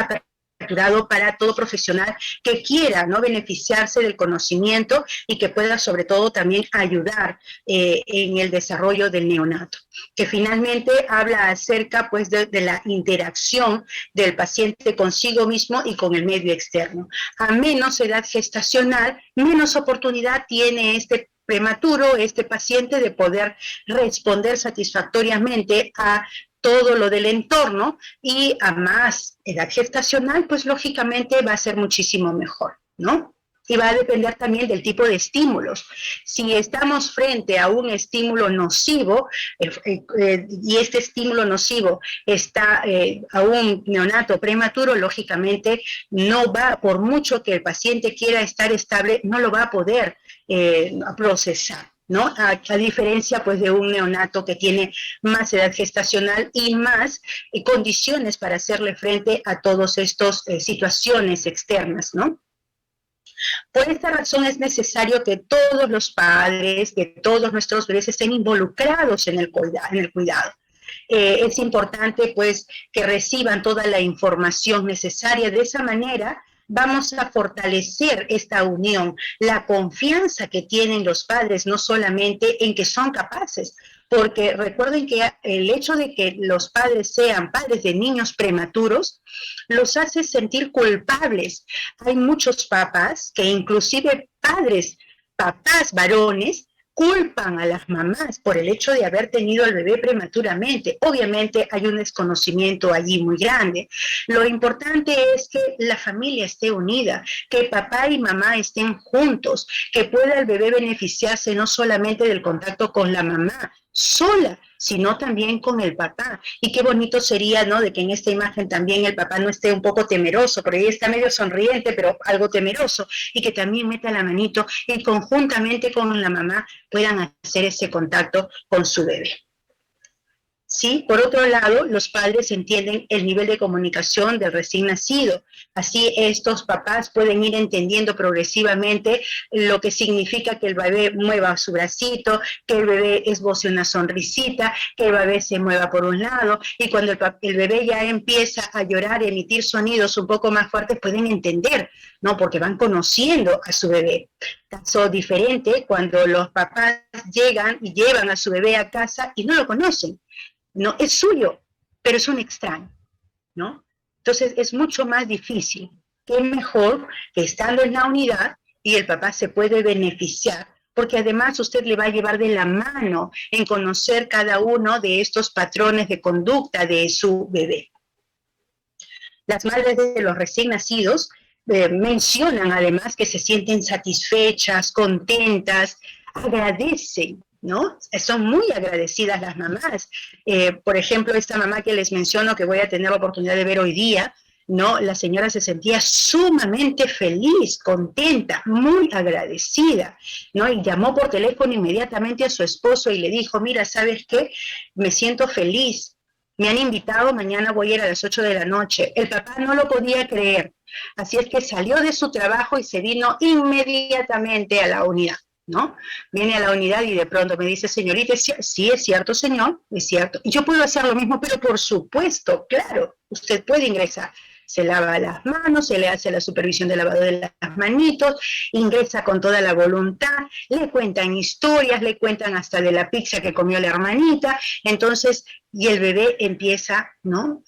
aperturado para todo profesional que quiera, ¿no? beneficiarse del conocimiento y que pueda sobre todo también ayudar en el desarrollo del neonato, que finalmente habla acerca pues, de la interacción del paciente consigo mismo y con el medio externo. A menos edad gestacional, menos oportunidad tiene este prematuro, este paciente, de poder responder satisfactoriamente a todo lo del entorno, y a más edad gestacional, pues lógicamente va a ser muchísimo mejor, ¿no? Y va a depender también del tipo de estímulos. Si estamos frente a un estímulo nocivo, y este estímulo nocivo está a un neonato prematuro, lógicamente no va, por mucho que el paciente quiera estar estable, no lo va a poder procesar, ¿no? A diferencia pues de un neonato que tiene más edad gestacional y más condiciones para hacerle frente a todas estas situaciones externas, ¿no? Por esta razón es necesario que todos los padres, que todos nuestros bebés estén involucrados en el cuidado. Es importante pues que reciban toda la información necesaria. De esa manera vamos a fortalecer esta unión, la confianza que tienen los padres, no solamente en que son capaces, porque recuerden que el hecho de que los padres sean padres de niños prematuros los hace sentir culpables. Hay muchos papás que inclusive papás varones, culpan a las mamás por el hecho de haber tenido al bebé prematuramente. Obviamente hay un desconocimiento allí muy grande. Lo importante es que la familia esté unida, que papá y mamá estén juntos, que pueda el bebé beneficiarse no solamente del contacto con la mamá sola, sino también con el papá. Y qué bonito sería, ¿no?, de que en esta imagen también el papá no esté un poco temeroso, porque ahí está medio sonriente, pero algo temeroso, y que también meta la manito y conjuntamente con la mamá puedan hacer ese contacto con su bebé. ¿sí? Por otro lado, los padres entienden el nivel de comunicación del recién nacido. Así, estos papás pueden ir entendiendo progresivamente lo que significa que el bebé mueva su bracito, que el bebé esboce una sonrisita, que el bebé se mueva por un lado, y cuando el bebé ya empieza a llorar y emitir sonidos un poco más fuertes, pueden entender, ¿no? Porque van conociendo a su bebé. Caso diferente cuando los papás llegan y llevan a su bebé a casa y no lo conocen. No es suyo, pero es un extraño, ¿no? Entonces es mucho más difícil. Qué mejor que estando en la unidad y el papá se puede beneficiar, porque además usted le va a llevar de la mano en conocer cada uno de estos patrones de conducta de su bebé. Las madres de los recién nacidos mencionan además que se sienten satisfechas, contentas, agradecen, ¿no? Son muy agradecidas las mamás. Por ejemplo, esta mamá que les menciono, que voy a tener la oportunidad de ver hoy día, ¿no? La señora se sentía sumamente feliz, contenta, muy agradecida, ¿no? Y llamó por teléfono inmediatamente a su esposo y le dijo, mira, ¿sabes qué? Me siento feliz. Me han invitado, mañana voy a ir a las 8 de la noche. El papá no lo podía creer. Así es que salió de su trabajo y se vino inmediatamente a la unidad, ¿no? Viene a la unidad y de pronto me dice, señorita, sí, es cierto, señor, es cierto. Y yo puedo hacer lo mismo, pero por supuesto, claro, usted puede ingresar. Se lava las manos, se le hace la supervisión de lavado de las manitos, ingresa con toda la voluntad, le cuentan historias, le cuentan hasta de la pizza que comió la hermanita, entonces, y el bebé empieza, ¿no?,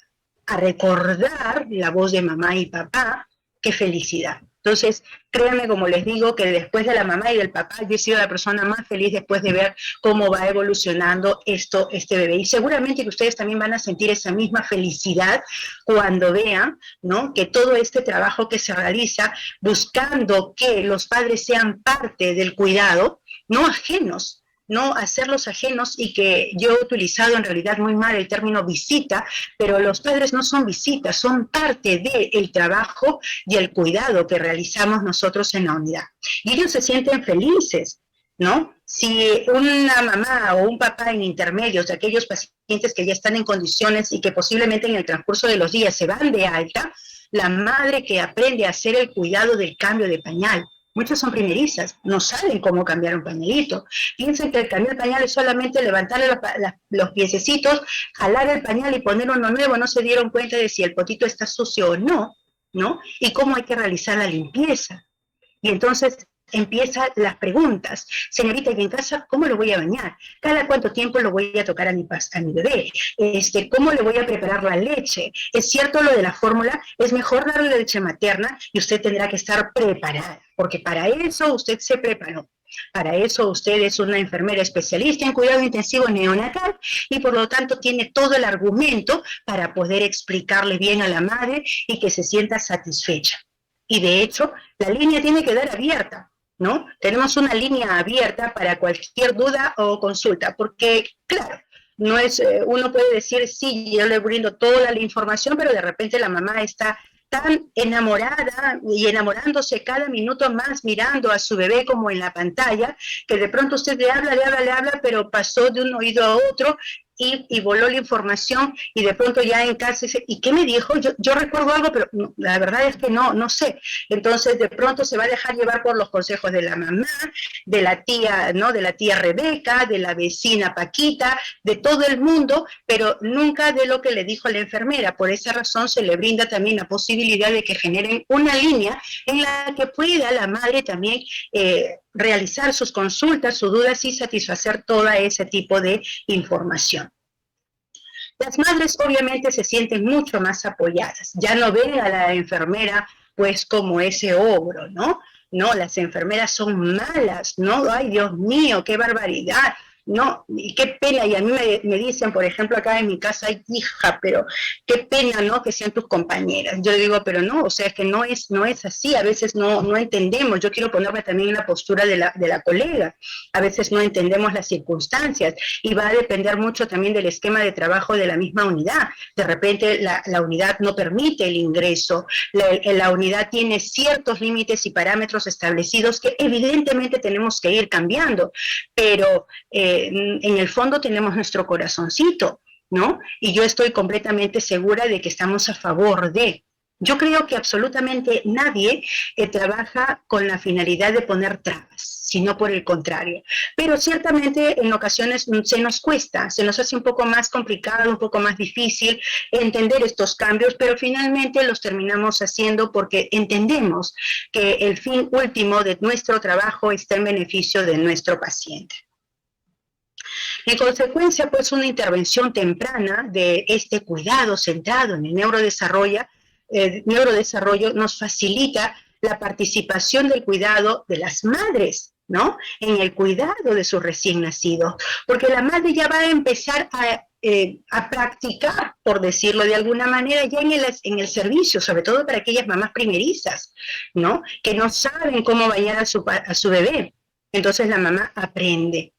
a recordar la voz de mamá y papá. ¡Qué felicidad! Entonces, créanme, como les digo, que después de la mamá y del papá, yo he sido la persona más feliz después de ver cómo va evolucionando este bebé. Y seguramente que ustedes también van a sentir esa misma felicidad cuando vean, ¿no?, que todo este trabajo que se realiza buscando que los padres sean parte del cuidado, no ajenos, no hacerlos ajenos, y que yo he utilizado en realidad muy mal el término visita, pero los padres no son visitas, son parte del trabajo y el cuidado que realizamos nosotros en la unidad. Y ellos se sienten felices, ¿no? Si una mamá o un papá en intermedios de aquellos pacientes que ya están en condiciones y que posiblemente en el transcurso de los días se van de alta, la madre que aprende a hacer el cuidado del cambio de pañal. Muchas son primerizas, no saben cómo cambiar un pañalito. Piensan que el cambiar el pañal es solamente levantarle los piececitos, jalar el pañal y poner uno nuevo. No se dieron cuenta de si el potito está sucio o no, ¿no? Y cómo hay que realizar la limpieza. Y entonces empiezan las preguntas. Señorita, ¿y en casa cómo lo voy a bañar? ¿Cada cuánto tiempo lo voy a tocar a mi bebé? ¿Cómo le voy a preparar la leche? ¿Es cierto lo de la fórmula? Es mejor darle leche materna y usted tendrá que estar preparada, porque para eso usted se preparó. Para eso usted es una enfermera especialista en cuidado intensivo neonatal y por lo tanto tiene todo el argumento para poder explicarle bien a la madre y que se sienta satisfecha. Y de hecho, la línea tiene que quedar abierta, ¿no? Tenemos una línea abierta para cualquier duda o consulta, porque, claro, no es, uno puede decir, sí, yo le brindo toda la información, pero de repente la mamá está tan enamorada y enamorándose cada minuto más mirando a su bebé como en la pantalla, que de pronto usted le habla, pero pasó de un oído a otro y voló la información y de pronto ya en casa dice, ¿y qué me dijo? Yo recuerdo algo, pero no, la verdad es que no sé. Entonces de pronto se va a dejar llevar por los consejos de la mamá, de la tía, ¿no?, de la tía Rebeca, de la vecina Paquita, de todo el mundo, pero nunca de lo que le dijo la enfermera. Por esa razón se le brinda también la posibilidad de que generen una línea en la que pueda la madre también realizar sus consultas, sus dudas y satisfacer todo ese tipo de información. Las madres obviamente se sienten mucho más apoyadas, ya no ven a la enfermera pues como ese ogro, ¿no? No, las enfermeras son malas, ¿no? Ay, Dios mío, qué barbaridad. No, y qué pena, y a mí me dicen, por ejemplo, acá en mi casa, ay, hija, pero qué pena, ¿no?, que sean tus compañeras. Yo digo, pero no, o sea, es que no es así, a veces no entendemos. Yo quiero ponerme también en la postura de la colega, a veces no entendemos las circunstancias, y va a depender mucho también del esquema de trabajo de la misma unidad. De repente la unidad no permite el ingreso, la unidad tiene ciertos límites y parámetros establecidos que evidentemente tenemos que ir cambiando, pero en el fondo tenemos nuestro corazoncito, ¿no? Y yo estoy completamente segura de que estamos a favor de. Yo creo que absolutamente nadie trabaja con la finalidad de poner trabas, sino por el contrario. Pero ciertamente en ocasiones se nos cuesta, se nos hace un poco más complicado, un poco más difícil entender estos cambios, pero finalmente los terminamos haciendo porque entendemos que el fin último de nuestro trabajo está en beneficio de nuestro paciente. En consecuencia, pues una intervención temprana de este cuidado centrado en el neurodesarrollo nos facilita la participación del cuidado de las madres, ¿no? En el cuidado de su recién nacido, porque la madre ya va a empezar a practicar, por decirlo de alguna manera, ya en el servicio, sobre todo para aquellas mamás primerizas, ¿no? Que no saben cómo bañar a su bebé. Entonces la mamá aprende.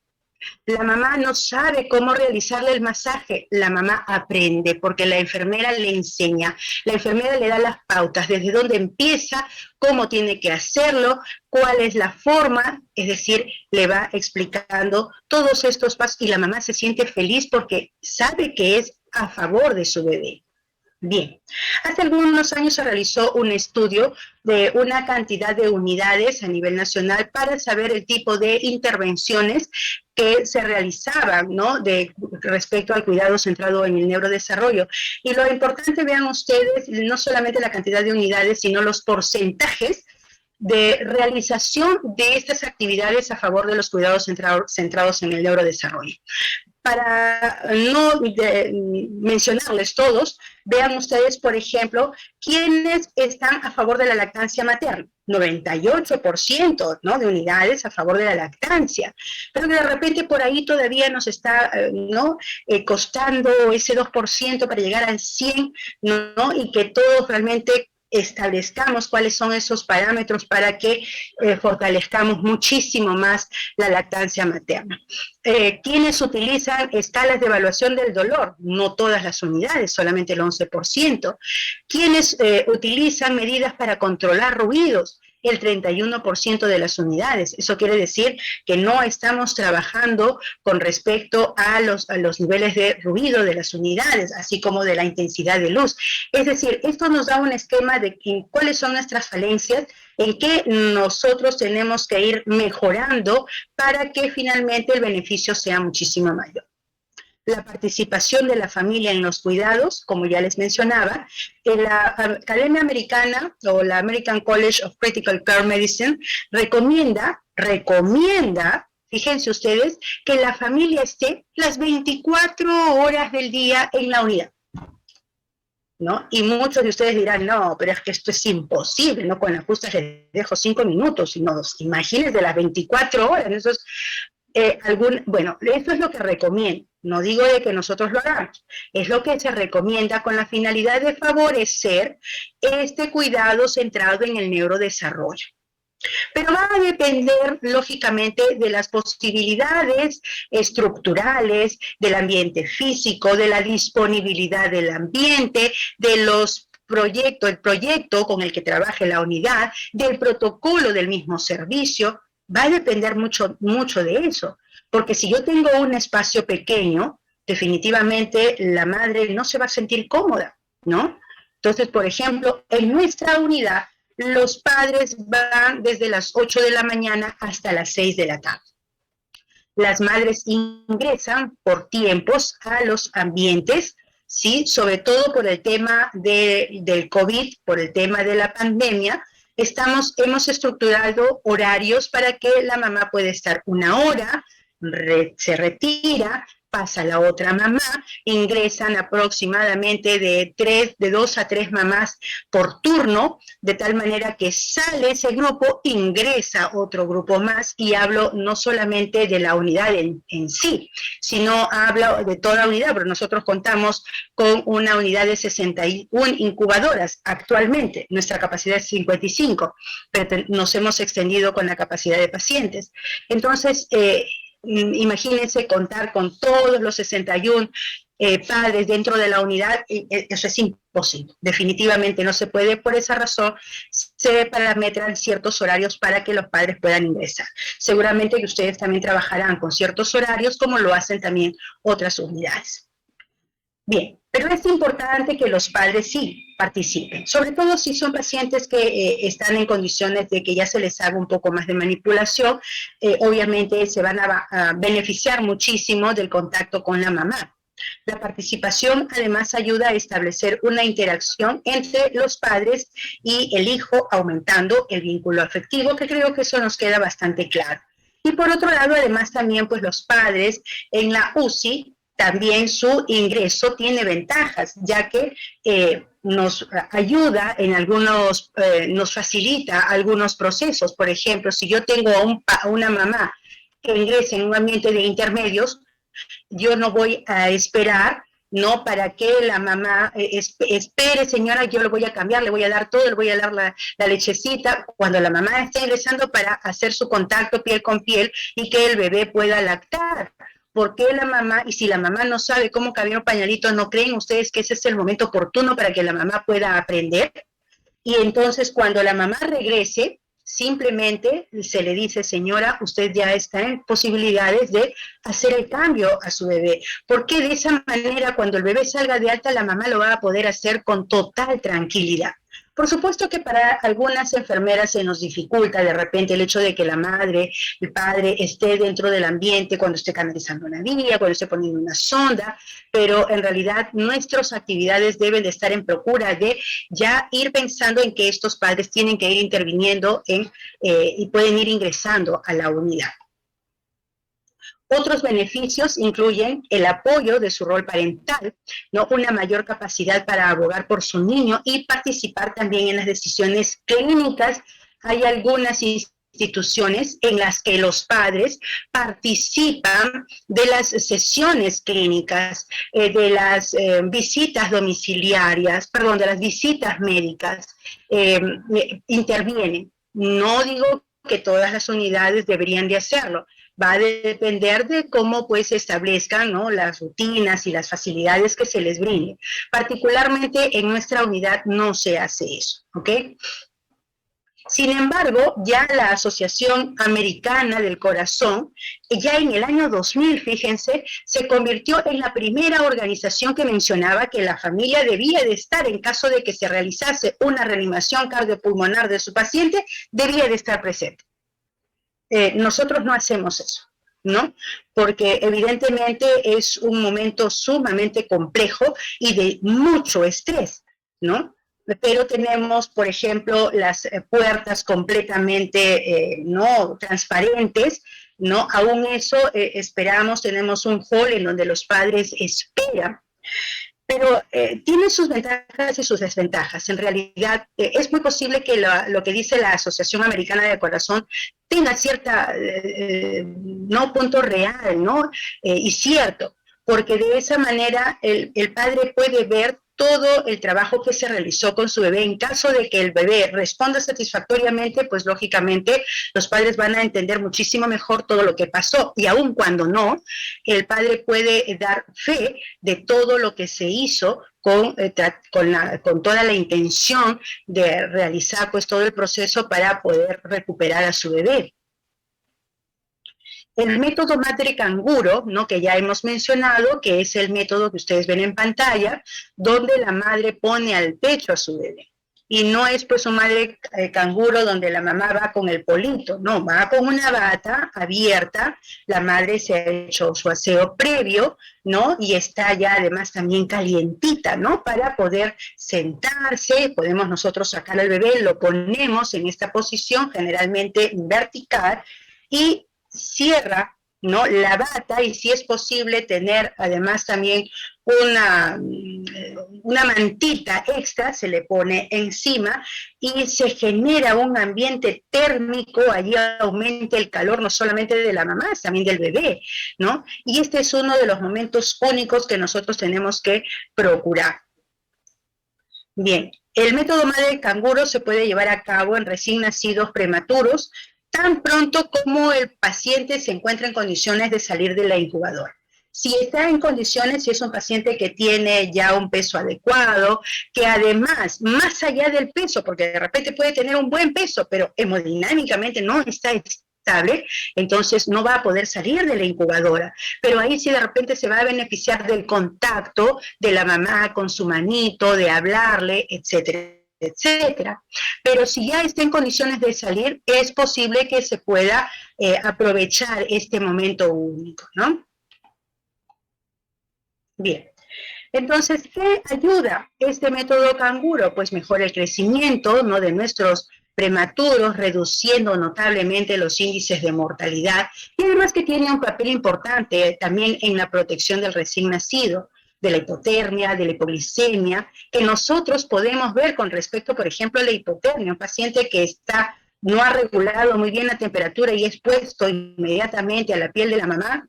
La mamá no sabe cómo realizarle el masaje, la mamá aprende porque la enfermera le enseña, la enfermera le da las pautas, desde dónde empieza, cómo tiene que hacerlo, cuál es la forma, es decir, le va explicando todos estos pasos y la mamá se siente feliz porque sabe que es a favor de su bebé. Bien, hace algunos años se realizó un estudio de una cantidad de unidades a nivel nacional para saber el tipo de intervenciones que se realizaban, ¿no? Respecto al cuidado centrado en el neurodesarrollo. Y lo importante, vean ustedes, no solamente la cantidad de unidades, sino los porcentajes de realización de estas actividades a favor de los cuidados centrados en el neurodesarrollo. Para no mencionarles todos, vean ustedes, por ejemplo, quiénes están a favor de la lactancia materna. 98%, ¿no?, de unidades a favor de la lactancia. Pero de repente por ahí todavía nos está costando ese 2% para llegar al 100%, ¿no? Y que todos realmente establezcamos cuáles son esos parámetros para que fortalezcamos muchísimo más la lactancia materna. ¿Quiénes utilizan escalas de evaluación del dolor? No todas las unidades, solamente el 11%. ¿Quiénes utilizan medidas para controlar ruidos? El 31% de las unidades. Eso quiere decir que no estamos trabajando con respecto a los niveles de ruido de las unidades, así como de la intensidad de luz. Es decir, esto nos da un esquema de cuáles son nuestras falencias, en qué nosotros tenemos que ir mejorando para que finalmente el beneficio sea muchísimo mayor. La participación de la familia en los cuidados, como ya les mencionaba, la Academia Americana o la American College of Critical Care Medicine recomienda, fíjense ustedes, que la familia esté las 24 horas del día en la unidad, ¿no? Y muchos de ustedes dirán, no, pero es que esto es imposible, ¿no? Con las justas les dejo 5 minutos, sino imagínense las 24 horas, eso es, bueno, eso es lo que recomiendo. No digo de que nosotros lo hagamos, es lo que se recomienda con la finalidad de favorecer este cuidado centrado en el neurodesarrollo. Pero va a depender, lógicamente, de las posibilidades estructurales, del ambiente físico, de la disponibilidad del ambiente, de los el proyecto con el que trabaje la unidad, del protocolo del mismo servicio. Va a depender mucho, mucho de eso. Porque si yo tengo un espacio pequeño, definitivamente la madre no se va a sentir cómoda, ¿no? Entonces, por ejemplo, en nuestra unidad, los padres van desde las 8 de la mañana hasta las 6 de la tarde. Las madres ingresan por tiempos a los ambientes, ¿sí? Sobre todo por el tema del COVID, por el tema de la pandemia. Hemos estructurado horarios para que la mamá pueda estar 1 hora, se retira, pasa la otra mamá, ingresan aproximadamente de 2 a 3 mamás por turno, de tal manera que sale ese grupo, ingresa otro grupo más, y hablo no solamente de la unidad en sí, sino hablo de toda la unidad, pero nosotros contamos con una unidad de 61 incubadoras actualmente, nuestra capacidad es 55, pero nos hemos extendido con la capacidad de pacientes. Entonces, imagínense contar con todos los 61 padres dentro de la unidad, eso es imposible, definitivamente no se puede. Por esa razón se parametran ciertos horarios para que los padres puedan ingresar. Seguramente que ustedes también trabajarán con ciertos horarios, como lo hacen también otras unidades. Bien, pero es importante que los padres sí participen, sobre todo si son pacientes que están en condiciones de que ya se les haga un poco más de manipulación, obviamente se van a beneficiar muchísimo del contacto con la mamá. La participación además ayuda a establecer una interacción entre los padres y el hijo, aumentando el vínculo afectivo, que creo que eso nos queda bastante claro. Y por otro lado, además también pues los padres en la UCI, también su ingreso tiene ventajas, ya que nos ayuda en algunos, nos facilita algunos procesos. Por ejemplo, si yo tengo a una mamá que ingrese en un ambiente de intermedios, yo no voy a esperar, ¿no? Para que la mamá espere, señora, yo le voy a cambiar, le voy a dar todo, le voy a dar la lechecita, cuando la mamá está ingresando para hacer su contacto piel con piel y que el bebé pueda lactar. ¿Por qué la mamá, y si la mamá no sabe cómo cambiar un pañalito, no creen ustedes que ese es el momento oportuno para que la mamá pueda aprender? Y entonces cuando la mamá regrese, simplemente se le dice, señora, usted ya está en posibilidades de hacer el cambio a su bebé, porque de esa manera cuando el bebé salga de alta, la mamá lo va a poder hacer con total tranquilidad. Por supuesto que para algunas enfermeras se nos dificulta de repente el hecho de que la madre, el padre esté dentro del ambiente cuando esté canalizando una vía, cuando esté poniendo una sonda, pero en realidad nuestras actividades deben de estar en procura de ya ir pensando en que estos padres tienen que ir interviniendo y pueden ir ingresando a la unidad. Otros beneficios incluyen el apoyo de su rol parental, ¿no? Una mayor capacidad para abogar por su niño y participar también en las decisiones clínicas. Hay algunas instituciones en las que los padres participan de las sesiones clínicas, de las visitas domiciliarias, perdón, de las visitas médicas, intervienen. No digo que todas las unidades deberían de hacerlo, va a depender de cómo pues se establezcan, ¿no?, las rutinas y las facilidades que se les brinde. Particularmente en nuestra unidad no se hace eso, ¿ok? Sin embargo, ya la Asociación Americana del Corazón, ya en el año 2000, fíjense, se convirtió en la primera organización que mencionaba que la familia debía de estar, en caso de que se realizase una reanimación cardiopulmonar de su paciente, debía de estar presente. Nosotros no hacemos eso, ¿no? Porque evidentemente es un momento sumamente complejo y de mucho estrés, ¿no? Pero tenemos, por ejemplo, las puertas completamente no transparentes, ¿no? Aún eso esperamos, tenemos un hall en donde los padres esperan, pero tiene sus ventajas y sus desventajas. En realidad, es muy posible que lo que dice la Asociación Americana del Corazón tenga cierta, no punto real, ¿no? Y cierto, porque de esa manera el padre puede ver todo el trabajo que se realizó con su bebé. En caso de que el bebé responda satisfactoriamente, pues lógicamente los padres van a entender muchísimo mejor todo lo que pasó, y aun cuando no, el padre puede dar fe de todo lo que se hizo con toda la intención de realizar pues todo el proceso para poder recuperar a su bebé. El método madre canguro, ¿no?, que ya hemos mencionado, que es el método que ustedes ven en pantalla, donde la madre pone al pecho a su bebé. Y no es pues un madre canguro donde la mamá va con el polito, no, va con una bata abierta, la madre se ha hecho su aseo previo, ¿no? Y está ya además también calientita, ¿no? Para poder sentarse, podemos nosotros sacar al bebé, lo ponemos en esta posición, generalmente vertical, y cierra, ¿no?, la bata, y si es posible tener además también una mantita extra, se le pone encima y se genera un ambiente térmico, allí aumenta el calor no solamente de la mamá, también del bebé, ¿no? Y este es uno de los momentos únicos que nosotros tenemos que procurar. Bien, el método madre canguro se puede llevar a cabo en recién nacidos prematuros, tan pronto como el paciente se encuentra en condiciones de salir de la incubadora. Si está en condiciones, si es un paciente que tiene ya un peso adecuado, que además, más allá del peso, porque de repente puede tener un buen peso, pero hemodinámicamente no está inestable, entonces no va a poder salir de la incubadora. Pero ahí sí de repente se va a beneficiar del contacto de la mamá con su manito, de hablarle, etcétera, etcétera. Pero si ya está en condiciones de salir, es posible que se pueda aprovechar este momento único, ¿no? Bien. Entonces, ¿qué ayuda este método canguro? Pues mejora el crecimiento, ¿no?, de nuestros prematuros, reduciendo notablemente los índices de mortalidad, y además que tiene un papel importante también en la protección del recién nacido, de la hipotermia, de la hipoglicemia, que nosotros podemos ver con respecto, por ejemplo, a la hipotermia, un paciente que no ha regulado muy bien la temperatura y es puesto inmediatamente a la piel de la mamá,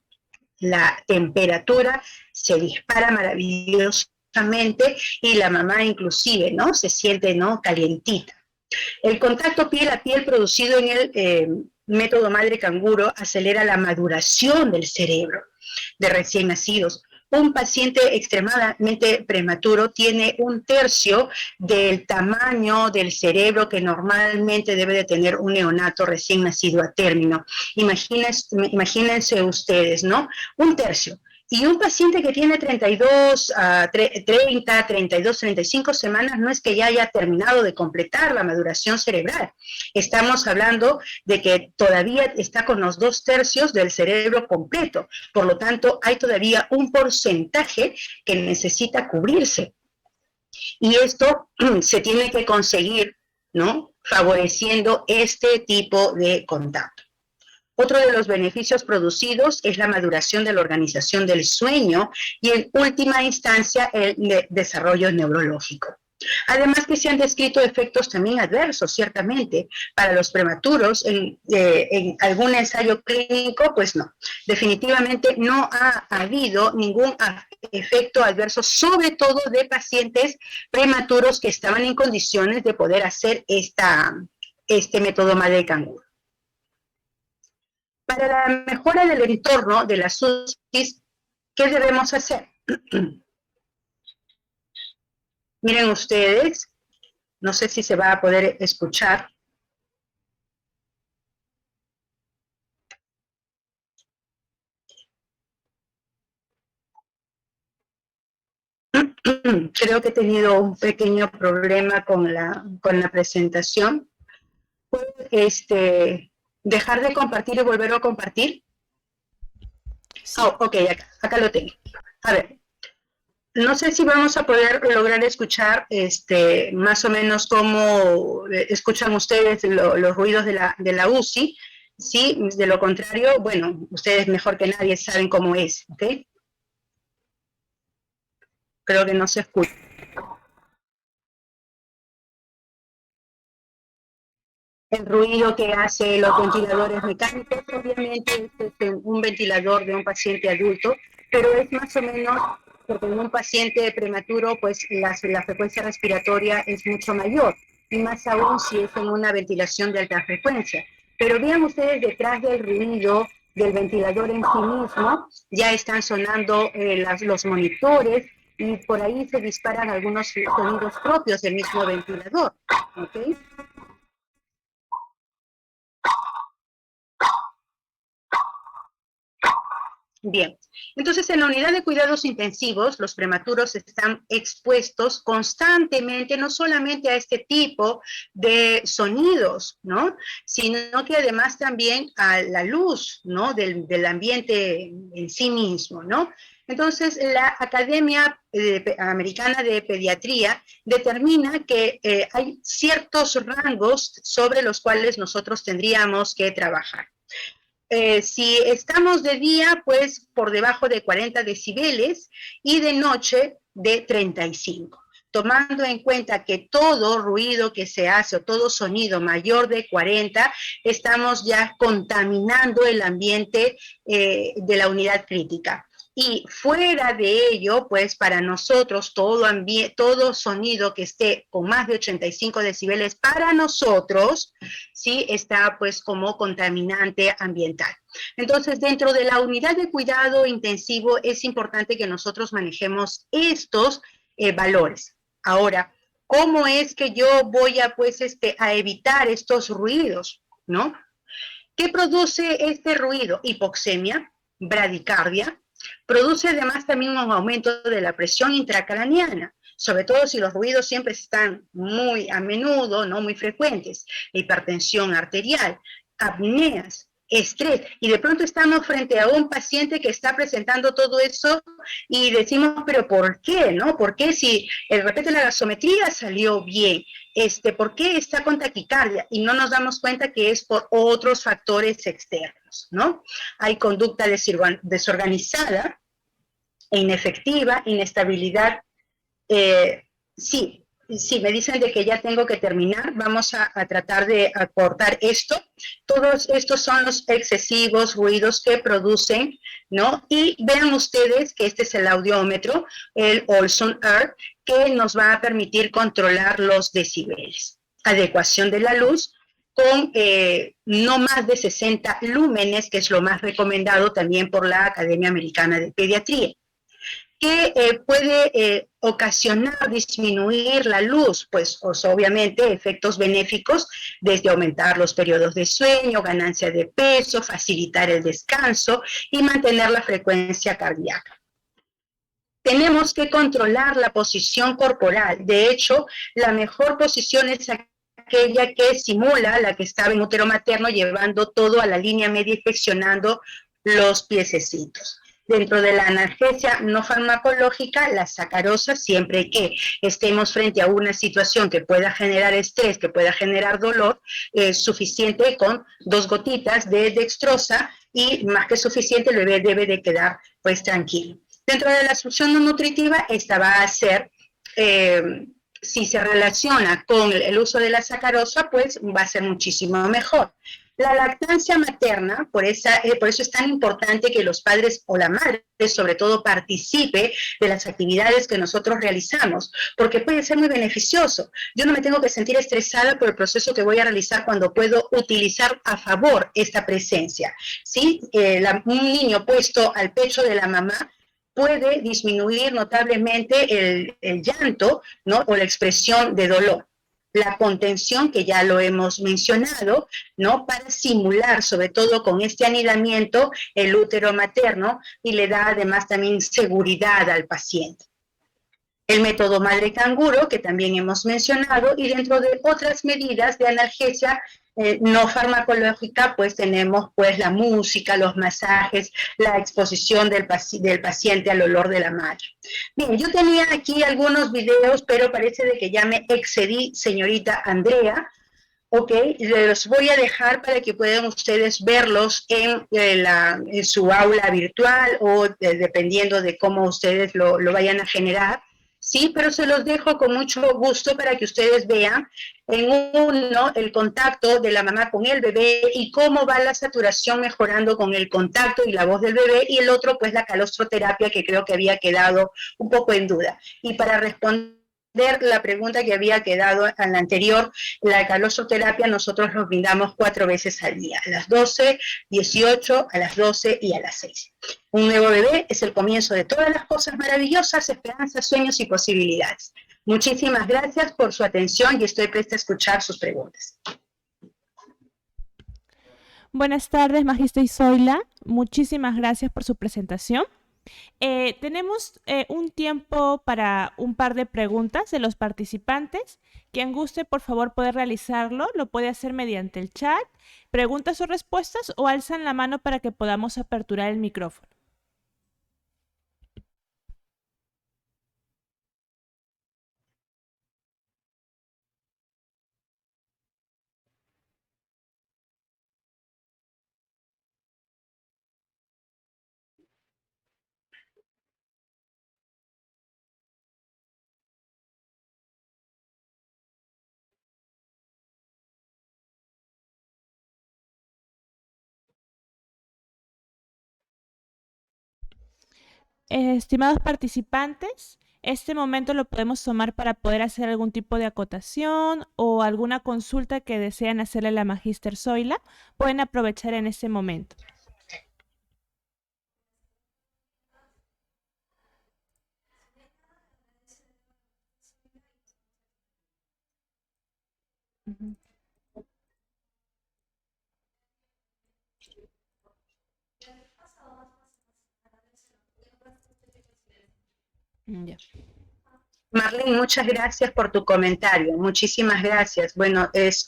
la temperatura se dispara maravillosamente y la mamá inclusive, ¿no?, se siente, ¿no?, calientita. El contacto piel a piel producido en el método madre canguro acelera la maduración del cerebro de recién nacidos. Un paciente extremadamente prematuro tiene 1/3 del tamaño del cerebro que normalmente debe de tener un neonato recién nacido a término. Imagínense ustedes, ¿no? 1/3. Y un paciente que tiene 32 a 30, 32, 35 semanas no es que ya haya terminado de completar la maduración cerebral. Estamos hablando de que todavía está con los 2/3 del cerebro completo. Por lo tanto, hay todavía un porcentaje que necesita cubrirse. Y esto se tiene que conseguir, ¿no?, favoreciendo este tipo de contacto. Otro de los beneficios producidos es la maduración de la organización del sueño y en última instancia el desarrollo neurológico. Además que se han descrito efectos también adversos, ciertamente, para los prematuros. En algún ensayo clínico, pues no. Definitivamente no ha habido ningún efecto adverso, sobre todo de pacientes prematuros que estaban en condiciones de poder hacer este método madre canguro. Para la mejora del entorno de las UCIs, ¿qué debemos hacer? Miren ustedes, no sé si se va a poder escuchar. Creo que he tenido un pequeño problema con la presentación. ¿Puedo dejar de compartir y volver a compartir? Sí. Oh, ok, acá lo tengo. A ver. No sé si vamos a poder lograr escuchar más o menos cómo escuchan ustedes los ruidos de la UCI. Sí, de lo contrario, bueno, ustedes mejor que nadie saben cómo es, ¿ok? Creo que no se escucha. El ruido que hace los ventiladores mecánicos, obviamente es un ventilador de un paciente adulto, pero es más o menos porque en un paciente prematuro, pues la frecuencia respiratoria es mucho mayor, y más aún si es en una ventilación de alta frecuencia. Pero vean ustedes detrás del ruido del ventilador en sí mismo, ya están sonando los monitores, y por ahí se disparan algunos sonidos propios del mismo ventilador, ¿ok? Bien, entonces en la unidad de cuidados intensivos, los prematuros están expuestos constantemente, no solamente a este tipo de sonidos, ¿no?, sino que además también a la luz, ¿no?, del ambiente en sí mismo, ¿no? Entonces, la Academia Americana de Pediatría determina que hay ciertos rangos sobre los cuales nosotros tendríamos que trabajar. Si estamos de día, pues por debajo de 40 decibeles y de noche de 35. Tomando en cuenta que todo ruido que se hace o todo sonido mayor de 40, estamos ya contaminando el ambiente de la unidad crítica. Y fuera de ello, pues para nosotros todo sonido que esté con más de 85 decibeles para nosotros, sí, está pues como contaminante ambiental. Entonces, dentro de la unidad de cuidado intensivo es importante que nosotros manejemos estos valores. Ahora, ¿cómo es que yo voy a pues a evitar estos ruidos, no? ¿Qué produce este ruido? Hipoxemia, bradicardia. Produce además también un aumento de la presión intracraneana, sobre todo si los ruidos siempre están muy a menudo, no muy frecuentes, hipertensión arterial, apneas, estrés, y de pronto estamos frente a un paciente que está presentando todo eso y decimos, pero ¿por qué? ¿No? ¿Por qué si de repente la gasometría salió bien? ¿Por qué está con taquicardia? Y no nos damos cuenta que es por otros factores externos, ¿no? Hay conducta desorganizada, inefectiva, inestabilidad. Sí, sí, me dicen de que ya tengo que terminar. Vamos a tratar de acortar esto. Todos estos son los excesivos ruidos que producen, ¿no? Y vean ustedes que este es el audiómetro, el Olson Earth, que nos va a permitir controlar los decibeles. Adecuación de la luz con no más de 60 lúmenes, que es lo más recomendado también por la Academia Americana de Pediatría. ¿Qué puede ocasionar, disminuir la luz? Pues obviamente efectos benéficos, desde aumentar los periodos de sueño, ganancia de peso, facilitar el descanso y mantener la frecuencia cardíaca. Tenemos que controlar la posición corporal. De hecho, la mejor posición es aquella que simula la que estaba en útero materno, llevando todo a la línea media y flexionando los piececitos. Dentro de la analgesia no farmacológica, la sacarosa, siempre que estemos frente a una situación que pueda generar estrés, que pueda generar dolor, es suficiente con 2 gotitas de dextrosa y más que suficiente, el bebé debe de quedar pues tranquilo. Dentro de la succión no nutritiva, esta va a ser, si se relaciona con el uso de la sacarosa, pues va a ser muchísimo mejor. La lactancia materna, por eso es tan importante que los padres o la madre, sobre todo, participe de las actividades que nosotros realizamos, porque puede ser muy beneficioso. Yo no me tengo que sentir estresada por el proceso que voy a realizar cuando puedo utilizar a favor esta presencia. ¿Sí? Un niño puesto al pecho de la mamá puede disminuir notablemente el llanto, ¿no? O la expresión de dolor. La contención, que ya lo hemos mencionado, ¿no? Para simular, sobre todo con este anidamiento, el útero materno y le da además también seguridad al paciente. El método madre canguro, que también hemos mencionado, y dentro de otras medidas de analgesia no farmacológica, pues tenemos pues la música, los masajes, la exposición del paciente al olor de la madre. Bien, yo tenía aquí algunos videos, pero parece de que ya me excedí, señorita Andrea. Ok, los voy a dejar para que puedan ustedes verlos en su aula virtual o dependiendo de cómo ustedes lo vayan a generar. Sí, pero se los dejo con mucho gusto para que ustedes vean en uno el contacto de la mamá con el bebé y cómo va la saturación mejorando con el contacto y la voz del bebé, y el otro pues la calostroterapia, que creo que había quedado un poco en duda. Y para responder la pregunta que había quedado en la anterior, la calostroterapia nosotros lo brindamos 4 veces al día, a las 12, 18, a las 12 y a las 6. Un nuevo bebé es el comienzo de todas las cosas maravillosas, esperanzas, sueños y posibilidades. Muchísimas gracias por su atención y estoy presta a escuchar sus preguntas. Buenas tardes, Magister Zoila. Muchísimas gracias por su presentación. Tenemos un tiempo para un par de preguntas de los participantes. Quien guste, por favor, poder realizarlo, lo puede hacer mediante el chat, preguntas o respuestas, o alzan la mano para que podamos aperturar el micrófono. Estimados participantes, este momento lo podemos tomar para poder hacer algún tipo de acotación o alguna consulta que desean hacerle a la Magister Zoila. Pueden aprovechar en este momento. Ya. Marlene, muchas gracias por tu comentario, muchísimas gracias. Bueno, es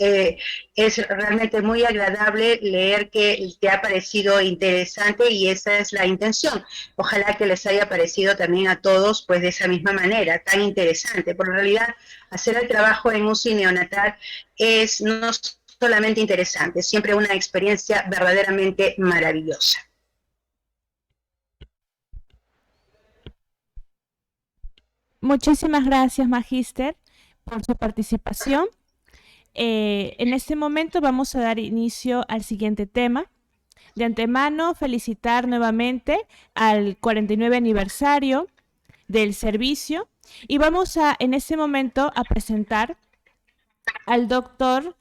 realmente muy agradable leer que te ha parecido interesante y esa es la intención. Ojalá que les haya parecido también a todos pues de esa misma manera, tan interesante. Por realidad, hacer el trabajo en UCI neonatal es no solamente interesante, es siempre una experiencia verdaderamente maravillosa. Muchísimas gracias, Magíster, por su participación. En este momento vamos a dar inicio al siguiente tema. De antemano, felicitar nuevamente al 49 aniversario del servicio y vamos a, en este momento, a presentar al doctor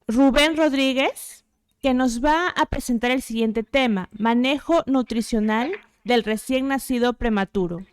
Rubén Rodríguez, que nos va a presentar el siguiente tema: manejo nutricional del recién nacido prematuro.